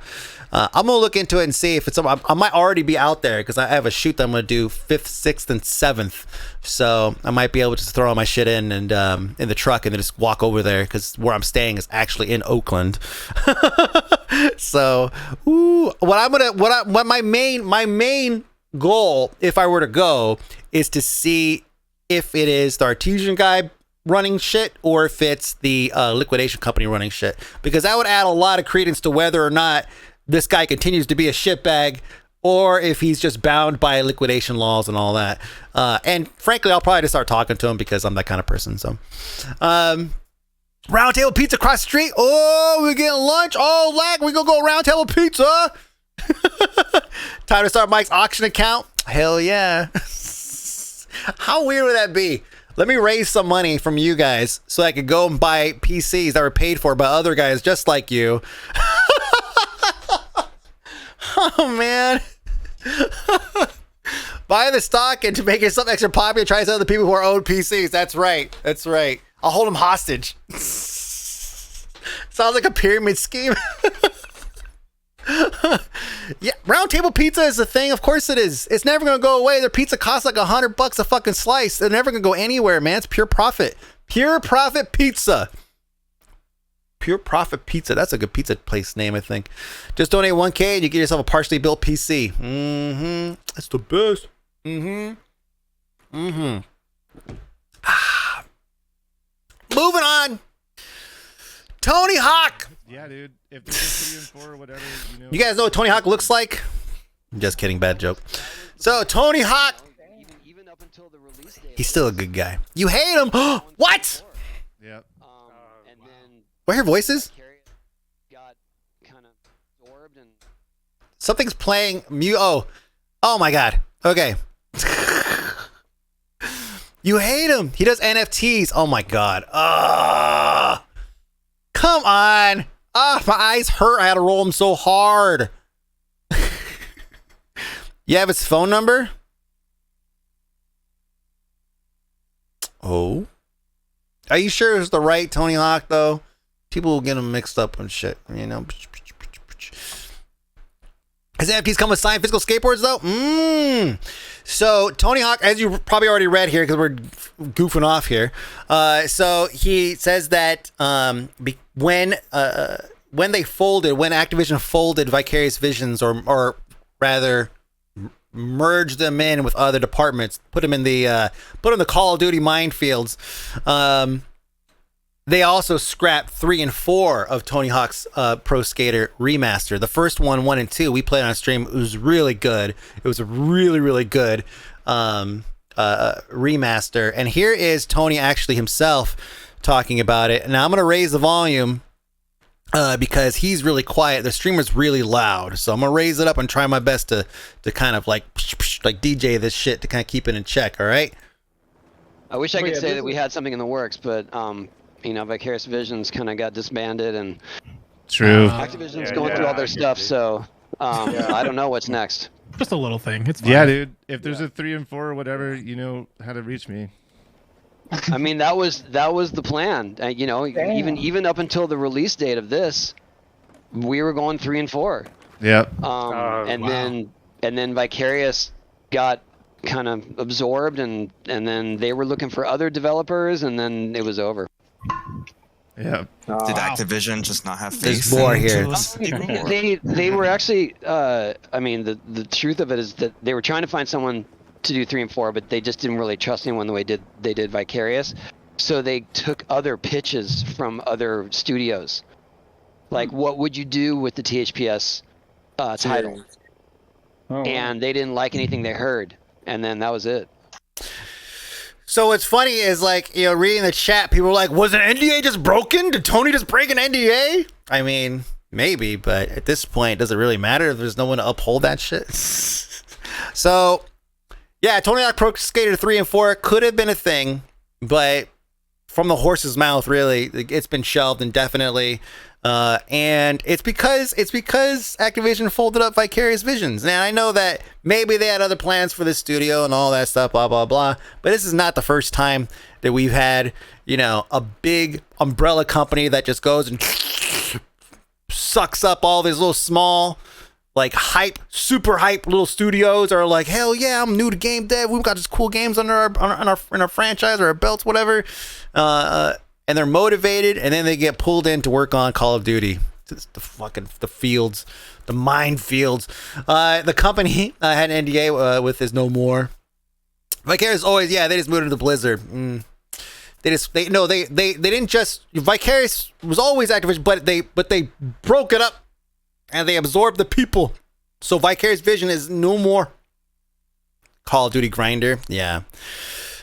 A: I'm going to look into it and see if it's something. I might already be out there because I have a shoot that I'm going to do 5th, 6th, and 7th. So I might be able to just throw all my shit in and in the truck and then just walk over there because where I'm staying is actually in Oakland. So, what my main goal, if I were to go, is to see if it is the Artesian guy running shit or if it's the liquidation company running shit, because that would add a lot of credence to whether or not this guy continues to be a shitbag or if he's just bound by liquidation laws and all that. And frankly, I'll probably just start talking to him because I'm that kind of person. So Round Table Pizza across the street. Oh, we're getting lunch. Oh, lag, we gonna go Round Table Pizza. Time to start Mike's auction account. Hell yeah. How weird would that be? Let me raise some money from you guys so I could go and buy PCs that were paid for by other guys just like you. Oh, man. Buy the stock and to make yourself extra popular, try to sell other people who are owed PCs. That's right. I'll hold them hostage. Sounds like a pyramid scheme. Yeah, round table pizza is a thing. Of course it is. It's never gonna go away. Their pizza costs like $100 a fucking slice. They're never gonna go anywhere, man. It's pure profit. Pure profit pizza. Pure profit pizza. That's a good pizza place name, I think. Just donate $1K and you get yourself a partially built PC. Mm-hmm. That's the best. Mm-hmm. Mm-hmm. Moving on. Tony Hawk.
C: Yeah, dude. If there's a 3 and 4 or whatever,
A: You guys know what Tony Hawk looks like? Just kidding, bad joke. So Tony Hawk,
D: even up until the release date.
A: he's still a good guy. You hate him? What?
C: Yep.
D: And then
A: What are your voices?
D: got kind of absorbed and
A: Something's playing. Oh my god. Okay. You hate him. He does NFTs. Oh my god. Come on. My eyes hurt. I had to roll him so hard. You have his phone number? Oh. Are you sure it's the right Tony Hawk though? People will get him mixed up and shit, you know. His NFTs come with signed physical skateboards though? So Tony Hawk, as you probably already read here because we're goofing off here. So he says that when Activision folded Vicarious Visions, or rather merged them in with other departments, put them in the Call of Duty minefields. They also scrapped 3 and 4 of Tony Hawk's Pro Skater Remaster. The first one, 1 and 2, we played on stream. It was really good. It was a really, really good remaster. And here is Tony actually himself talking about it. Now I'm going to raise the volume because he's really quiet. The streamer's really loud. So I'm going to raise it up and try my best to kind of like DJ this shit to kind of keep it in check, all right?
D: I wish I could say that we had something in the works, but you know, Vicarious Visions kind of got disbanded, and
C: True.
D: Activision's going through all their stuff, so I don't know what's next.
E: Just a little thing. It's fine.
C: Yeah, dude. If there's a 3 and 4 or whatever, you know how to reach me.
D: I mean, that was the plan. You know, even up until the release date of this, we were going 3 and 4.
C: Yep.
D: And then Vicarious got kind of absorbed, and then they were looking for other developers, and then it was over.
C: Yeah.
F: Did Activision just not have
A: There's
F: faith
A: more
F: in
A: here.
F: those people?
D: They were actually I mean, the truth of it is that they were trying to find someone to do 3 and 4, but they just didn't really trust anyone the way they did Vicarious. So they took other pitches from other studios. Like, what would you do with the THPS title? And they didn't like anything they heard, and then that was it.
A: So what's funny is, like, you know, reading the chat, people were like, was an NDA just broken? Did Tony just break an NDA? I mean, maybe, but at this point, does it really matter if there's no one to uphold that shit? So, yeah, Tony Hawk Pro Skater 3 and 4 could have been a thing, but from the horse's mouth, really, it's been shelved indefinitely. And it's because Activision folded up Vicarious Visions. Now, I know that maybe they had other plans for the studio and all that stuff, blah, blah, blah. But this is not the first time that we've had, you know, a big umbrella company that just goes and sucks up all these little small, like, super hype little studios are like, hell yeah, I'm new to game dev. We've got just cool games under our franchise or our belts, whatever. And they're motivated, and then they get pulled in to work on Call of Duty. It's the fields, the minefields. The company had an NDA with is no more. Vicarious always, they just moved into Blizzard. They didn't just. Vicarious was always Activision, but they broke it up, and they absorbed the people. So Vicarious Vision is no more. Call of Duty grinder, yeah.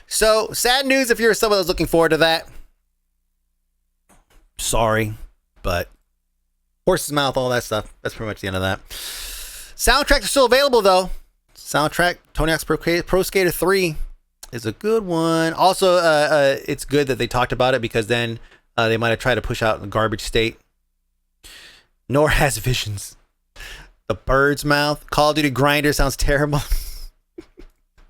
A: So sad news if you're someone that's looking forward to that. Sorry, but horse's mouth, all that stuff. That's pretty much the end of that. Soundtracks are still available though. Soundtrack Tony Hawk's Pro Skater 3 is a good one. Also, it's good that they talked about it because then they might have tried to push out in the garbage state. Nor has Visions. The bird's mouth. Call of Duty grinder sounds terrible.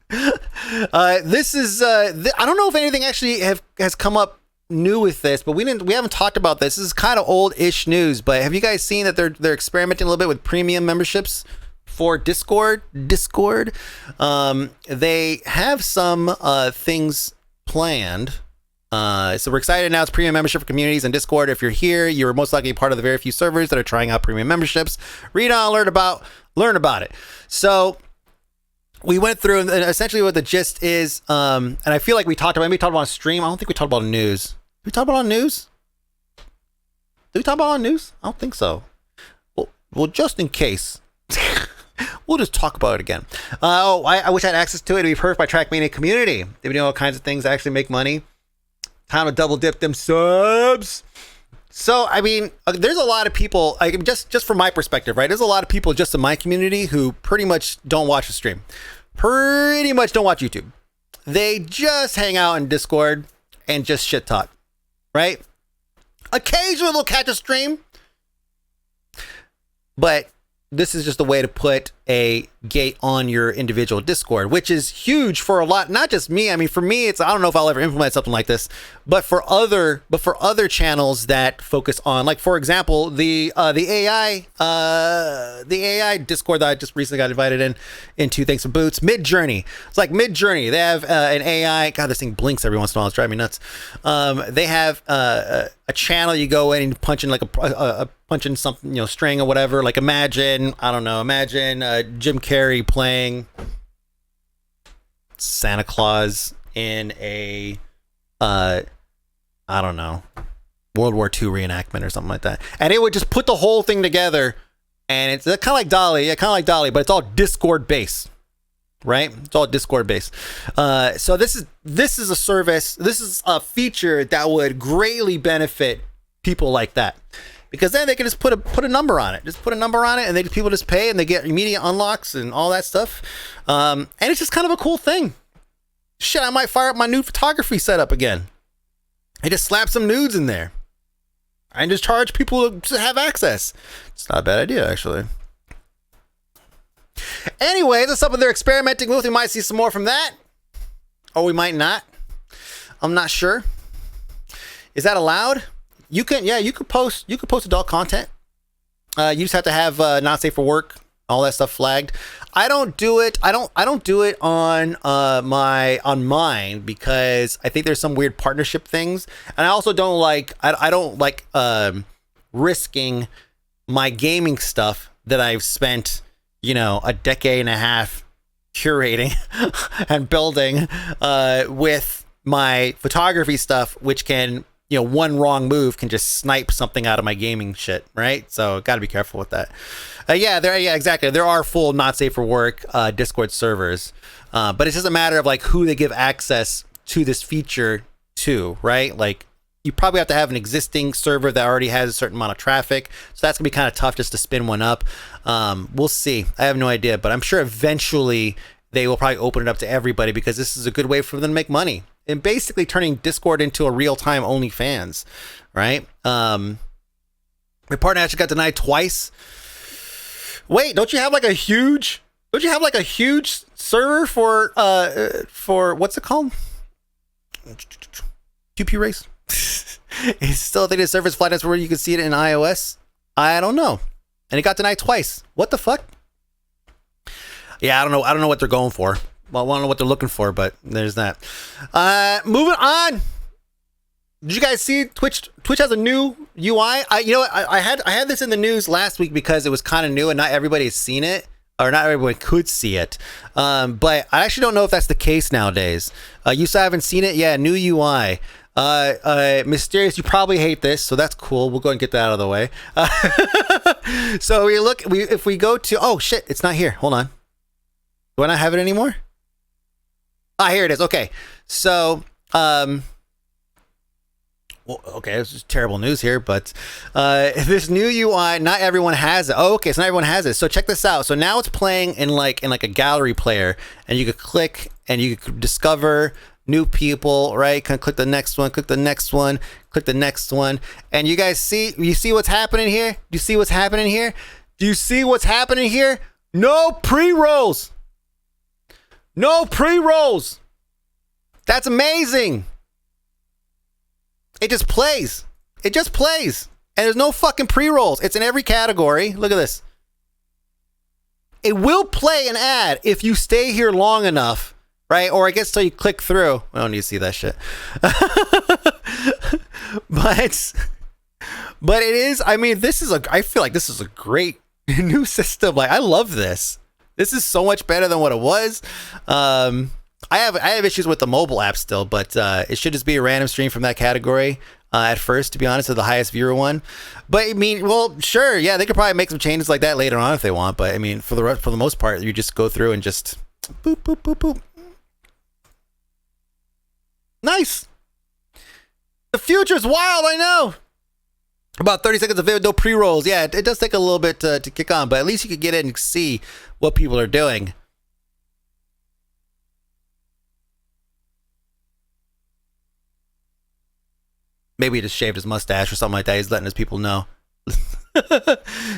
A: This is I don't know if anything actually has come up new with this, but we haven't talked about this. This is kind of old-ish news, but have you guys seen that they're experimenting a little bit with premium memberships for Discord? They have some things planned. So we're excited to announce premium membership for communities and Discord. If you're here, you're most likely part of the very few servers that are trying out premium memberships. Read on, learn about it. So we went through, and essentially what the gist is, and I feel like we talked about it on stream. I don't think we talked about news. Did we talk about on news? Did we talk about on news? I don't think so. Well, just in case. We'll just talk about it again. I wish I had access to it. We've heard by Trackmania community. They've been doing all kinds of things that actually make money. Time to double dip them subs. So, I mean, there's a lot of people, like, just from my perspective, right? There's a lot of people just in my community who pretty much don't watch the stream. Pretty much don't watch YouTube. They just hang out in Discord and just shit talk, right? Occasionally they'll catch a stream, but this is just a way to put a gate on your individual Discord, which is huge for a lot, not just me. I mean, for me, I don't know if I'll ever implement something like this, but for other channels that focus on, like, for example, the AI Discord that I just recently got invited into thanks to Boots, Midjourney. It's like Midjourney. They have an AI. God, this thing blinks every once in a while. It's driving me nuts. They have a channel. You go in and punch in like a punch in something, string or whatever. Like imagine Jim Carrey playing Santa Claus in a I don't know, World War II reenactment or something like that, and it would just put the whole thing together. And it's kind of like Dolly, but it's all Discord based, right? It's all Discord based. So this is a service. This is a feature that would greatly benefit people like that. Because then they can just put a number on it. Just put a number on it, and people just pay, and they get immediate unlocks and all that stuff. And it's just kind of a cool thing. Shit, I might fire up my new photography setup again. I just slap some nudes in there. I just charge people to have access. It's not a bad idea, actually. Anyway, that's something they're experimenting with. We might see some more from that, or we might not. I'm not sure. Is that allowed? You could post adult content. You just have to have not safe for work, all that stuff flagged. I don't do it. I don't do it on mine because I think there's some weird partnership things, and I also don't like risking my gaming stuff that I've spent a decade and a half curating and building with my photography stuff, which can, one wrong move can just snipe something out of my gaming shit, right? So got to be careful with that. Exactly. There are full not safe for work Discord servers, but it's just a matter of like who they give access to this feature to, right? Like you probably have to have an existing server that already has a certain amount of traffic, so that's gonna be kind of tough just to spin one up. We'll see. I have no idea, but I'm sure eventually they will probably open it up to everybody because this is a good way for them to make money. And basically turning Discord into a real-time OnlyFans, right? My partner actually got denied twice. Wait, don't you have like a huge server for what's it called? QP race? It's still a thing that servers flat where you can see it in iOS. I don't know. And it got denied twice. What the fuck? Yeah, I don't know what they're going for. Well, I don't know what they're looking for, but there's that. Moving on. Did you guys see Twitch has a new UI? I had this in the news last week because it was kind of new and not everybody has seen it, or not everyone could see it. But I actually don't know if that's the case nowadays. You still haven't seen it? Yeah, new UI. Mysterious, you probably hate this, so that's cool. We'll go and get that out of the way. So if we go to, oh shit, it's not here. Hold on. Do I not have it anymore? Here it is. Okay. So, okay, this is terrible news here, but this new UI, not everyone has it. Oh, okay, so not everyone has it. So check this out. So now it's playing in like a gallery player, and you could click and you could discover new people, right? Can click the next one, click the next one, click the next one, and you guys see what's happening here? Do you see what's happening here? Do you see what's happening here? No pre-rolls. No pre-rolls. That's amazing. It just plays. It just plays. And there's no fucking pre-rolls. It's in every category. Look at this. It will play an ad if you stay here long enough, right? Or I guess till you click through. I don't need to see that shit. But it is, I mean, I feel like this is a great new system. Like, I love this. This is so much better than what it was. I have issues with the mobile app still, but it should just be a random stream from that category at first, to be honest, the highest viewer one. But I mean, well, sure, yeah, they could probably make some changes like that later on if they want. But I mean, for the most part, you just go through and just boop, boop, boop, boop. Nice. The future's wild, I know. About 30 seconds of video, no pre-rolls. Yeah, it does take a little bit to kick on, but at least you can get in and see what people are doing. Maybe he just shaved his mustache or something like that. He's letting his people know.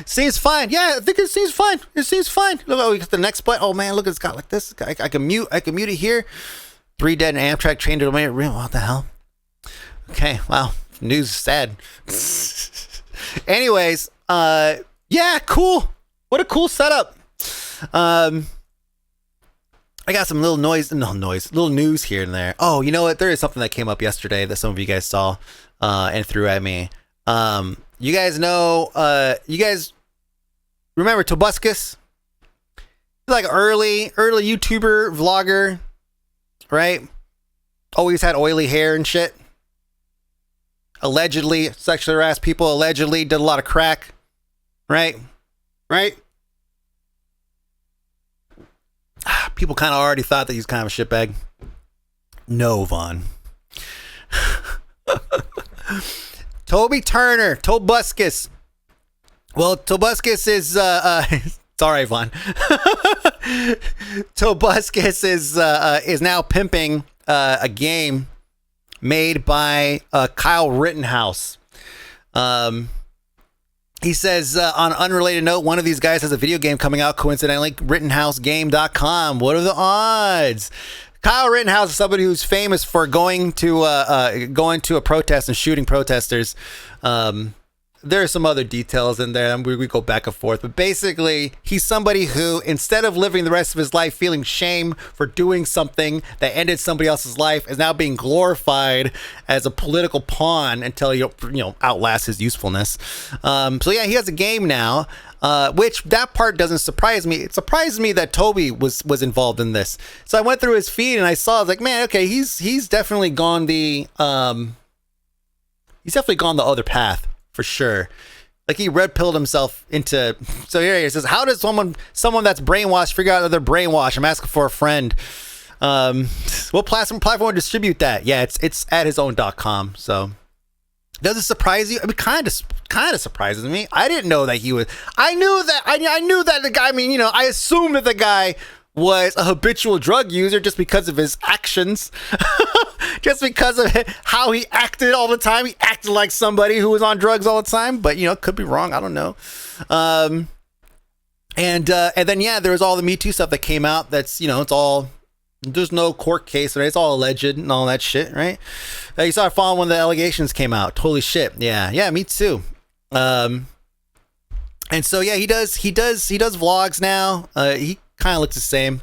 A: Seems fine. Yeah, I think it seems fine. It seems fine. Look, we got the next button. Oh man, look, it's got like this. I can mute it here. 3 dead and Amtrak train to the main. What the hell? Okay, wow. News is sad. Anyways, yeah, cool. What a cool setup. I got some little news here and there. Oh, you know what? There is something that came up yesterday that some of you guys saw and threw at me. You guys know, you guys remember Tobuscus? He's like early YouTuber, vlogger, right? Always had oily hair and shit. Allegedly sexually harassed people, allegedly did a lot of crack, right? People kind of already thought that he's kind of a shitbag. No, Vaughn. Toby Turner, Tobuscus. Well, Tobuscus is it's all right, Vaughn. Tobuscus is now pimping a game made by Kyle Rittenhouse. He says, on an unrelated note, one of these guys has a video game coming out, coincidentally, RittenhouseGame.com. What are the odds? Kyle Rittenhouse is somebody who's famous for going to a protest and shooting protesters. There are some other details in there, and we go back and forth. But basically, he's somebody who, instead of living the rest of his life feeling shame for doing something that ended somebody else's life, is now being glorified as a political pawn until he outlasts his usefulness. So yeah, he has a game now, which that part doesn't surprise me. It surprised me that Toby was involved in this. So I went through his feed and I saw, I was like, man, okay, he's definitely gone the other path. For sure. Like he red pilled himself into. So here he says, how does someone that's brainwashed figure out that they're brainwashed? I'm asking for a friend. What platform would distribute that? Yeah, it's at his own.com. So does it surprise you? I mean, kind of surprises me. I didn't know that he was. I knew that the guy. I mean, I assumed that the guy was a habitual drug user just because of his actions. Just because of how he acted all the time. He acted like somebody who was on drugs all the time, but could be wrong. I don't know. And then yeah, there was all the Me Too stuff that came out. That's it's all, there's no court case, right? It's all alleged and all that shit, right? You saw it following when the allegations came out. Holy shit. Yeah, me too. And so yeah, he does vlogs now. He kind of looks the same.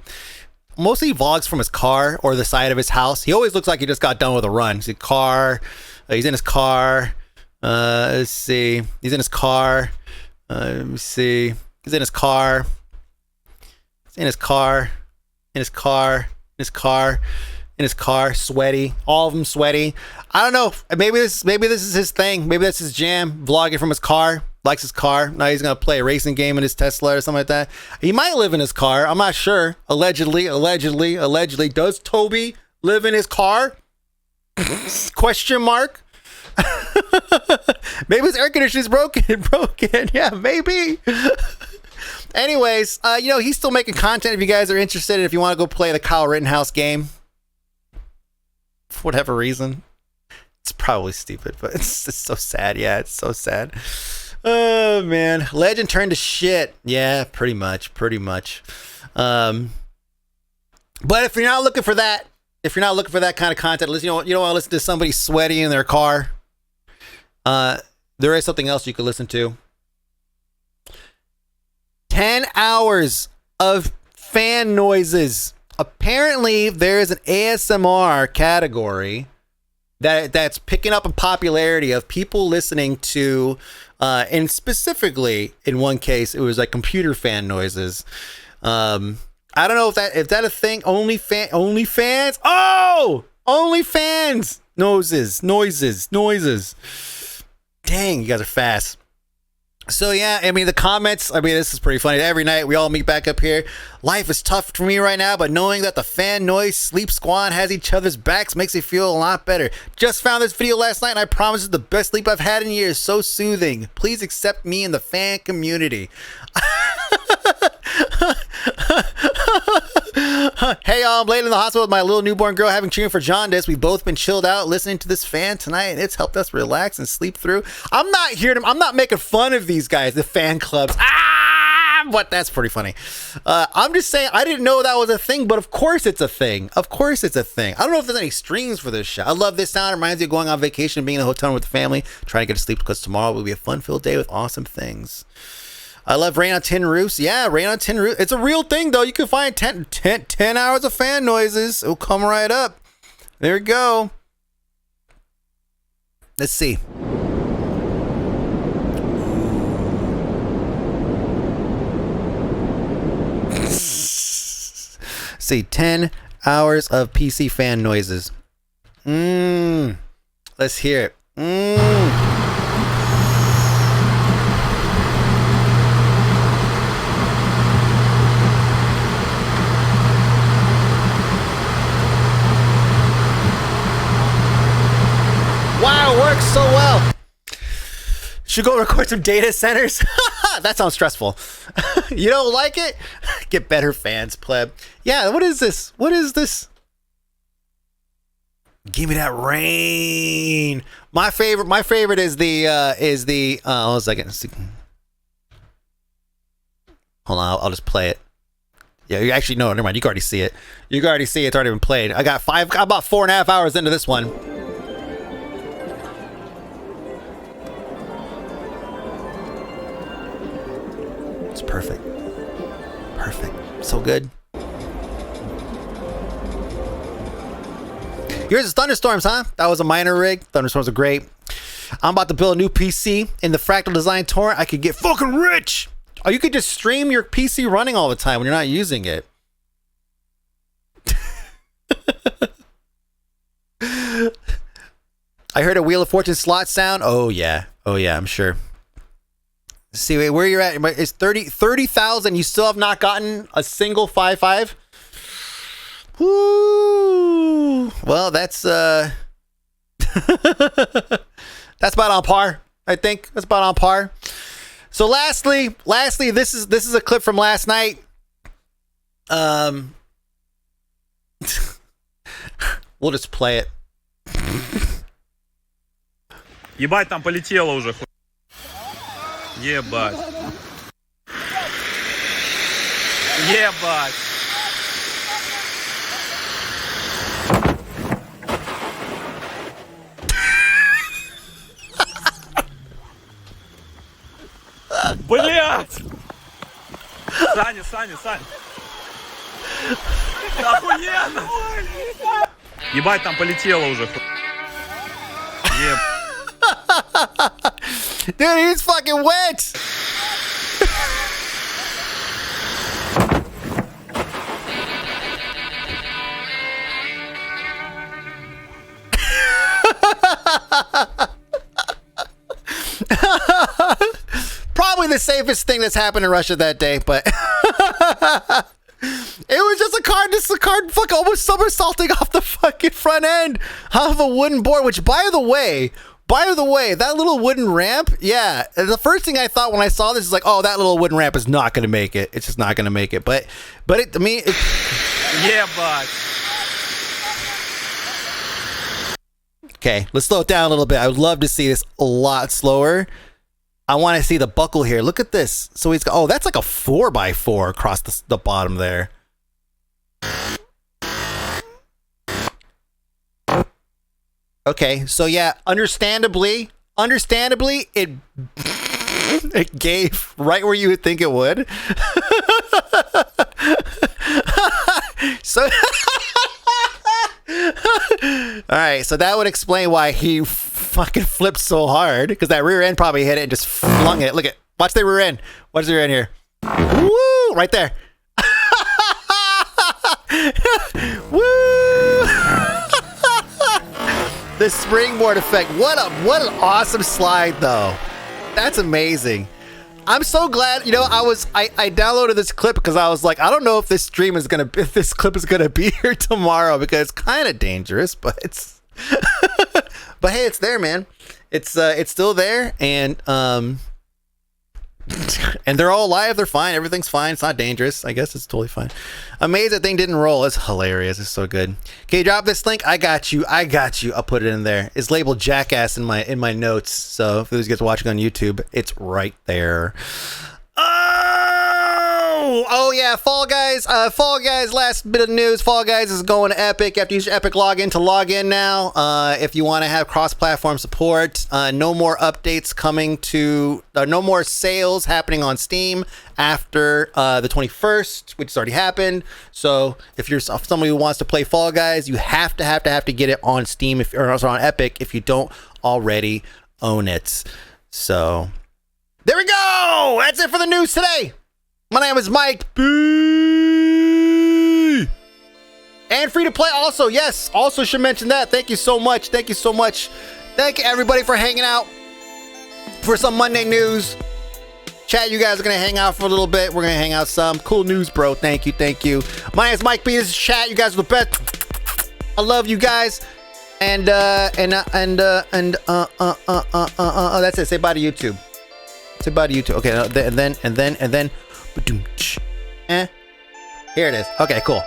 A: Mostly vlogs from his car or the side of his house. He always looks like he just got done with a run. He's in his car. Let's see. He's in his car. Let me see. He's in his car. In his car. Sweaty. All of them sweaty. I don't know. Maybe this is his thing. Maybe that's his jam. Vlogging from his car. Likes his car. Now he's gonna play a racing game in his Tesla or something like that. He might live in his car. I'm not sure. Allegedly. Does Toby live in his car? Question mark. Maybe his air conditioning's broken. Yeah, maybe. Anyways, he's still making content if you guys are interested. If you want to go play the Kyle Rittenhouse game, for whatever reason. It's probably stupid, but it's so sad. Yeah, it's so sad. Oh man, legend turned to shit. Yeah, pretty much. But if you're not looking for that kind of content, you don't want to listen to somebody sweaty in their car. There is something else you could listen to. 10 hours of fan noises. Apparently, there is an ASMR category that's picking up in popularity of people listening to, and specifically in one case, it was like computer fan noises. I don't know if that a thing. OnlyFans. Oh, OnlyFans noises. Dang, you guys are fast. So yeah, I mean the comments, I mean this is pretty funny. Every night we all meet back up here. Life is tough for me right now, but knowing that the fan noise sleep squad has each other's backs makes me feel a lot better. Just found this video last night and I promise it's the best sleep I've had in years. So soothing. Please accept me in the fan community. Hey y'all, I'm laid in the hospital with my little newborn girl having treatment for jaundice. We've both been chilled out listening to this fan tonight and it's helped us relax and sleep through. I'm not making fun of these guys, the fan clubs. What? That's pretty funny. I'm just saying I didn't know that was a thing, but of course it's a thing. I don't know if there's any streams for this shit. I love this sound. It reminds me of going on vacation, being in a hotel room with the family, trying to get to sleep because tomorrow will be a fun-filled day with awesome things. I love Rain on Tin Roofs. Yeah, Rain on Tin Roofs. It's a real thing, though. You can find 10 hours of fan noises. It'll come right up. There we go. Let's see. See, 10 hours of PC fan noises. Let's hear it. Wow, it works so well. Should go record some data centers. That sounds stressful. You don't like it? Get better fans, pleb. Yeah, what is this? Give me that rain. My favorite is the hold on a second. Hold on, I'll just play it. Yeah, you actually no, never mind. You can already see it. It's already been played. I got about 4.5 hours into this one. It's perfect. So good. Yours is thunderstorms, huh? That was a minor rig. Thunderstorms are great. I'm about to build a new PC in the Fractal Design torrent. I could get fucking rich. Or you could just stream your PC running all the time when you're not using it. I heard a Wheel of Fortune slot sound. Oh yeah, I'm sure. See, wait, where you're at? It's 30,000. You still have not gotten a single 5.5. Woo! Well, that's that's about on par. I think that's about on par. So, lastly, this is a clip from last night. We'll just play it.
E: Ебать, там полетело уже. Ебать. Блять! Саня. Охуенно! Ебать, там полетело уже.
A: Dude, he's fucking wet. Probably the safest thing that's happened in Russia that day, but it was just a car fucking almost somersaulting off the fucking front end of a wooden board, which by the way, that little wooden ramp, yeah, the first thing I thought when I saw this is like, oh, that little wooden ramp is not going to make it. It's just not going to make it. But it, I mean, okay, let's slow it down a little bit. I would love to see this a lot slower. I want to see the buckle here. Look at this. So he's got, oh, that's like a 4x4 across the bottom there. Okay, so yeah, understandably, understandably, it it gave right where you would think it would. So, all right, so that would explain why he fucking flipped so hard, because that rear end probably hit it and just flung it. Look at, watch the rear end. Watch the rear end here. Woo! Right there. Woo! The springboard effect. What an awesome slide, though. That's amazing. I'm so glad, you know, I downloaded this clip because I was like, I don't know if this clip is gonna be here tomorrow, because it's kind of dangerous, but it's but hey, it's there, man. It's still there, and they're all alive, they're fine, everything's fine, it's not dangerous. I guess it's totally fine. Amazed that thing didn't roll. It's hilarious. It's so good. Okay, drop this link. I got you. I'll put it in there. It's labeled Jackass in my notes, so if those guys watching on YouTube, it's right there. Oh yeah, Fall Guys. Fall Guys, last bit of news. Fall Guys is going to Epic. You have to use your Epic login to log in now. If you want to have cross-platform support, no more updates coming to, no more sales happening on Steam after the 21st, which has already happened. So if you're somebody who wants to play Fall Guys, you have to get it on Steam or also on Epic if you don't already own it. So there we go. That's it for the news today. My name is Mike B. And free to play also. Yes, also should mention that. Thank you so much. Thank you so much. Thank you everybody for hanging out for some Monday news. Chat, you guys are going to hang out for a little bit. We're going to hang out some. Cool news, bro. Thank you. Thank you. My name is Mike B. This is Chat. You guys are the best. I love you guys. And that's it. Say bye to YouTube. Say bye to YouTube. Okay, and then. Here it is. Okay, cool.